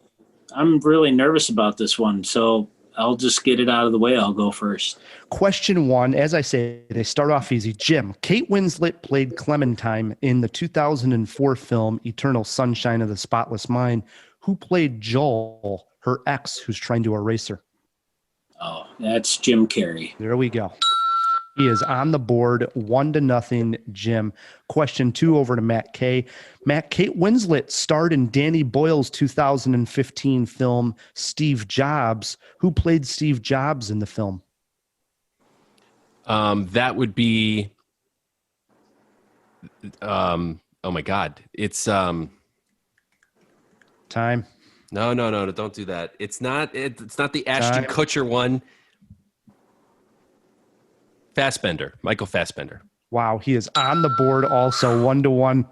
I'm really nervous about this one, so I'll just get it out of the way. I'll go first. Question 1, as I say, they start off easy. Jim, Kate Winslet played Clementine in the 2004 film Eternal Sunshine of the Spotless Mind. Who played Joel, her ex, who's trying to erase her? Oh, that's Jim Carrey. There we go. He is on the board, 1-0, Jim. Question 2 over to Matt K. Matt, Kate Winslet starred in Danny Boyle's 2015 film Steve Jobs. Who played Steve Jobs in the film? That would be. Oh my God! It's time. No! Don't do that. It's not the Ashton Kutcher one. Fassbender, Michael Fassbender. Wow, he is on the board also, 1-1.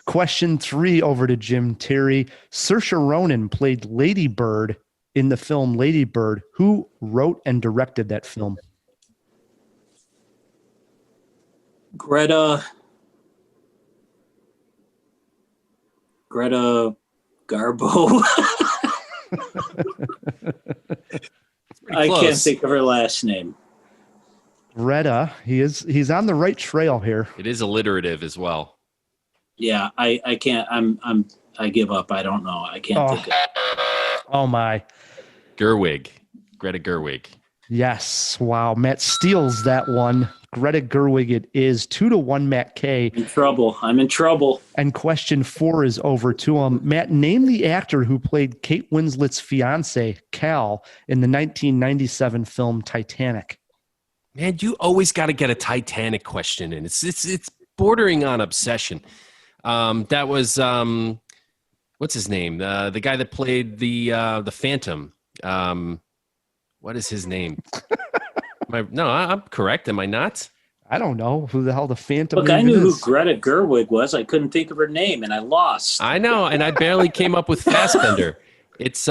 Question 3 over to Jim Terry. Saoirse Ronan played Lady Bird in the film Lady Bird. Who wrote and directed that film? Greta Garbo. I can't think of her last name. Greta, he's on the right trail here. It is alliterative as well. Yeah, I can't. I give up. I don't know. I can't think of it. Oh my. Gerwig. Greta Gerwig. Yes. Wow. Matt steals that one. Greta Gerwig it is. 2-1 Matt K. I'm in trouble. And question 4 is over to him. Matt, name the actor who played Kate Winslet's fiance, Cal, in the 1997 film Titanic. Man, you always got to get a Titanic question in. It's bordering on obsession. That was what's his name? The guy that played the Phantom. What is his name? I'm correct. Am I not? I don't know who the hell the Phantom. Look, I knew who Greta Gerwig was. I couldn't think of her name, and I lost. I know, and I barely came up with Fassbender. It's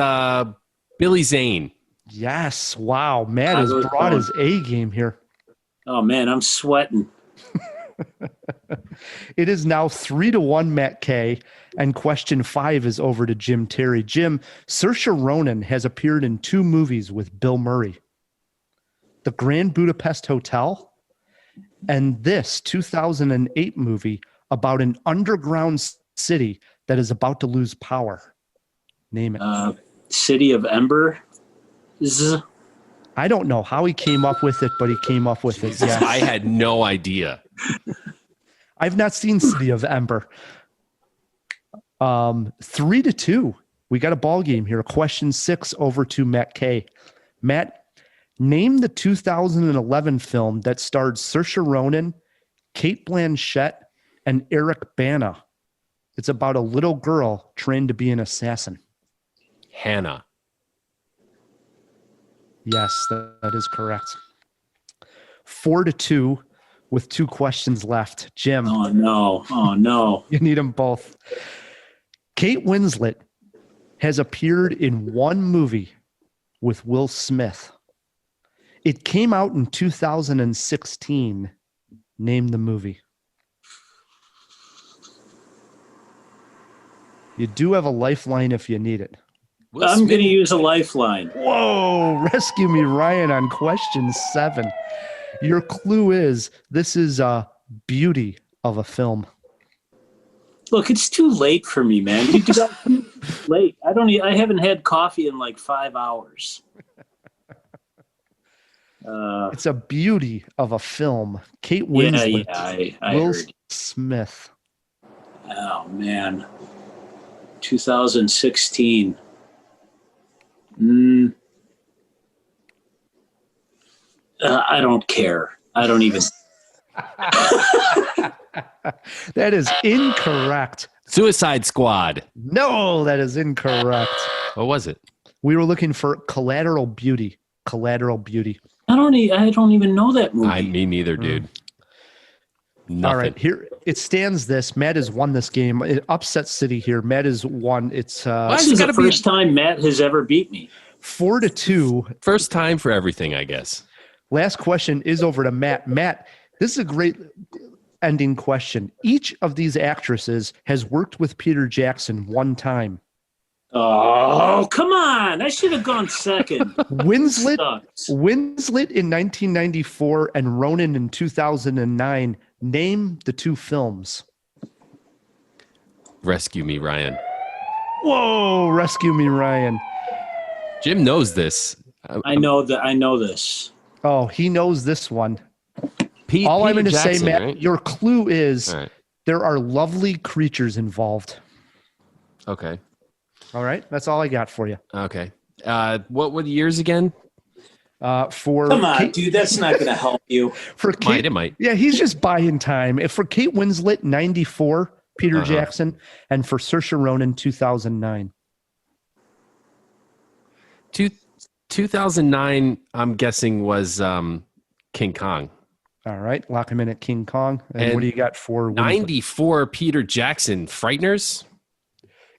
Billy Zane. Yes. Wow. Matt has brought his A game here. Oh, man, I'm sweating. It is now 3-1 Matt K. And question 5 is over to Jim Terry. Jim, Saoirse Ronan has appeared in 2 movies with Bill Murray. The Grand Budapest Hotel and this 2008 movie about an underground city that is about to lose power. Name it. City of Ember. I don't know how he came up with it, but he came up with it. Yes. I had no idea. I've not seen City of Ember. 3-2. We got a ball game here. Question 6 over to Matt K. Matt, name the 2011 film that starred Saoirse Ronan, Kate Blanchett, and Eric Bana. It's about a little girl trained to be an assassin. Hannah. Yes, that is correct. 4-2 with 2 questions left. Jim. Oh, no. You need them both. Kate Winslet has appeared in 1 movie with Will Smith. It came out in 2016. Name the movie. You do have a lifeline if you need it. I'm going to use a lifeline. Whoa, rescue me, Ryan, on question 7. Your clue is this is a beauty of a film. Look, it's too late for me, man. You got too late. I haven't had coffee in like 5 hours. It's a beauty of a film. Kate Winslet. I Will heard. Smith. Oh, man. 2016. I don't care. I don't even. That is incorrect. Suicide Squad. No, that is incorrect. What was it? We were looking for Collateral Beauty. Collateral Beauty. I don't even know that movie. Me neither, dude. Nothing. All right, here it stands. Matt has won this game. It upset City here. Matt has won. It's this is the first time Matt has ever beat me. 4-2. First time for everything, I guess. Last question is over to Matt. Matt, this is a great ending question. Each of these actresses has worked with Peter Jackson one time. Oh, come on. I should have gone second. Winslet in 1994 and Ronan in 2009. Name the two films. Rescue Me, Ryan. Whoa, Rescue Me, Ryan. Jim knows this. I know this. Oh, he knows this one. Peter I'm going to say, Matt, right? your clue is there are lovely creatures involved. Okay. All right. That's all I got for you. Okay. What were the years again? Come on, dude. That's not going to help you. For Kate, it might. Yeah, he's just buying time. For Kate Winslet, 94, Peter Jackson, and for Saoirse Ronan, 2009. 2009, I'm guessing, was King Kong. All right. Lock him in at King Kong. And what do you got for Winslet? 94, Peter Jackson, Frighteners?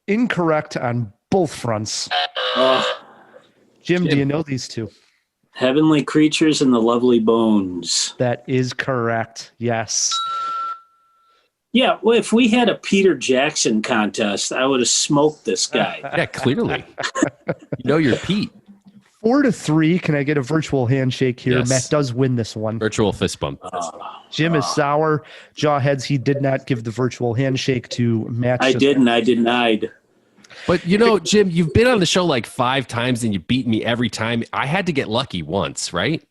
Incorrect on both fronts. Jim, do you know these two? Heavenly Creatures and the Lovely Bones. That is correct. Yes. Yeah, well, if we had a Peter Jackson contest, I would have smoked this guy. Yeah, clearly. You know you're Pete. 4-3. Can I get a virtual handshake here? Yes. Matt does win this one. Virtual fist bump. Jim is sour. Jawheads, he did not give the virtual handshake to Matt. I didn't. I denied. But, Jim, you've been on the show like 5 times and you beat me every time. I had to get lucky once, right?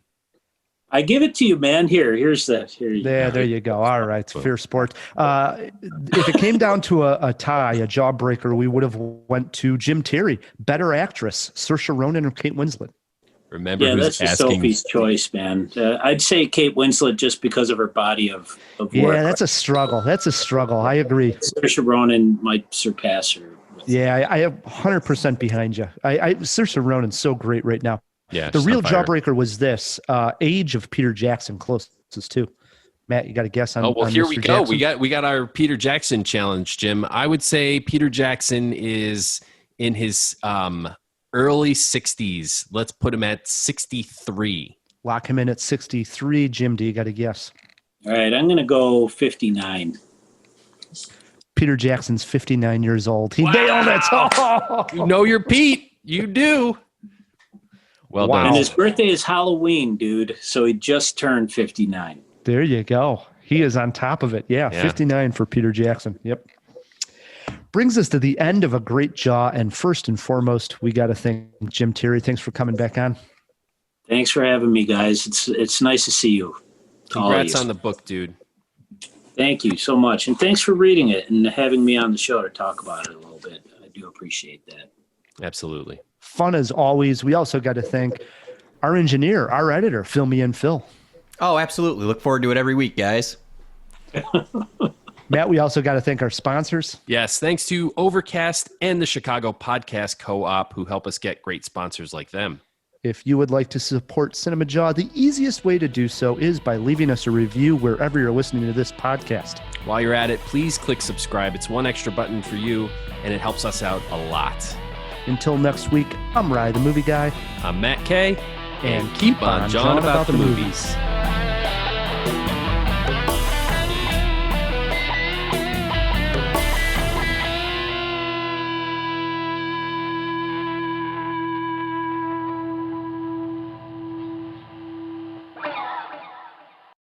I give it to you, man. Here's that. There you go. All right. Fair sport. If it came down to a tie, a jawbreaker, we would have went to Jim Terry, better actress, Saoirse Ronan or Kate Winslet. Remember, yeah, that's just Sophie's choice, man. I'd say Kate Winslet just because of her body of work. Yeah, that's a struggle. I agree. Saoirse Ronan might surpass her. Yeah, I am 100% behind you. Saoirse Ronan's so great right now. Yeah, the real jawbreaker was this age of Peter Jackson closest too. Matt, you got a guess on? Oh well, on here Mr. we go. Jackson? We got our Peter Jackson challenge, Jim. I would say Peter Jackson is in his early 60s. Let's put him at 63. Lock him in at 63. Jim, do you got a guess? All right, I'm going to go 59. Peter Jackson's 59 years old. He nailed it. Oh. You know you're Pete. You do. Well done. And his birthday is Halloween, dude. So he just turned 59. There you go. He is on top of it. Yeah. 59 for Peter Jackson. Yep. Brings us to the end of a great jaw. And first and foremost, we got to thank Jim Terry. Thanks for coming back on. Thanks for having me, guys. It's nice to see you. Congrats on the book, dude. Thank you so much. And thanks for reading it and having me on the show to talk about it a little bit. I do appreciate that. Absolutely. Fun as always. We also got to thank our engineer, our editor, Fill Me In Phil. Oh, absolutely. Look forward to it every week, guys. Matt, we also got to thank our sponsors. Yes, thanks to Overcast and the Chicago Podcast Co-op who help us get great sponsors like them. If you would like to support Cinemajaw, the easiest way to do so is by leaving us a review wherever you're listening to this podcast. While you're at it, please click subscribe. It's one extra button for you, and it helps us out a lot. Until next week, I'm Rye, the movie guy. I'm Matt Kay, and keep on jawing about the movies.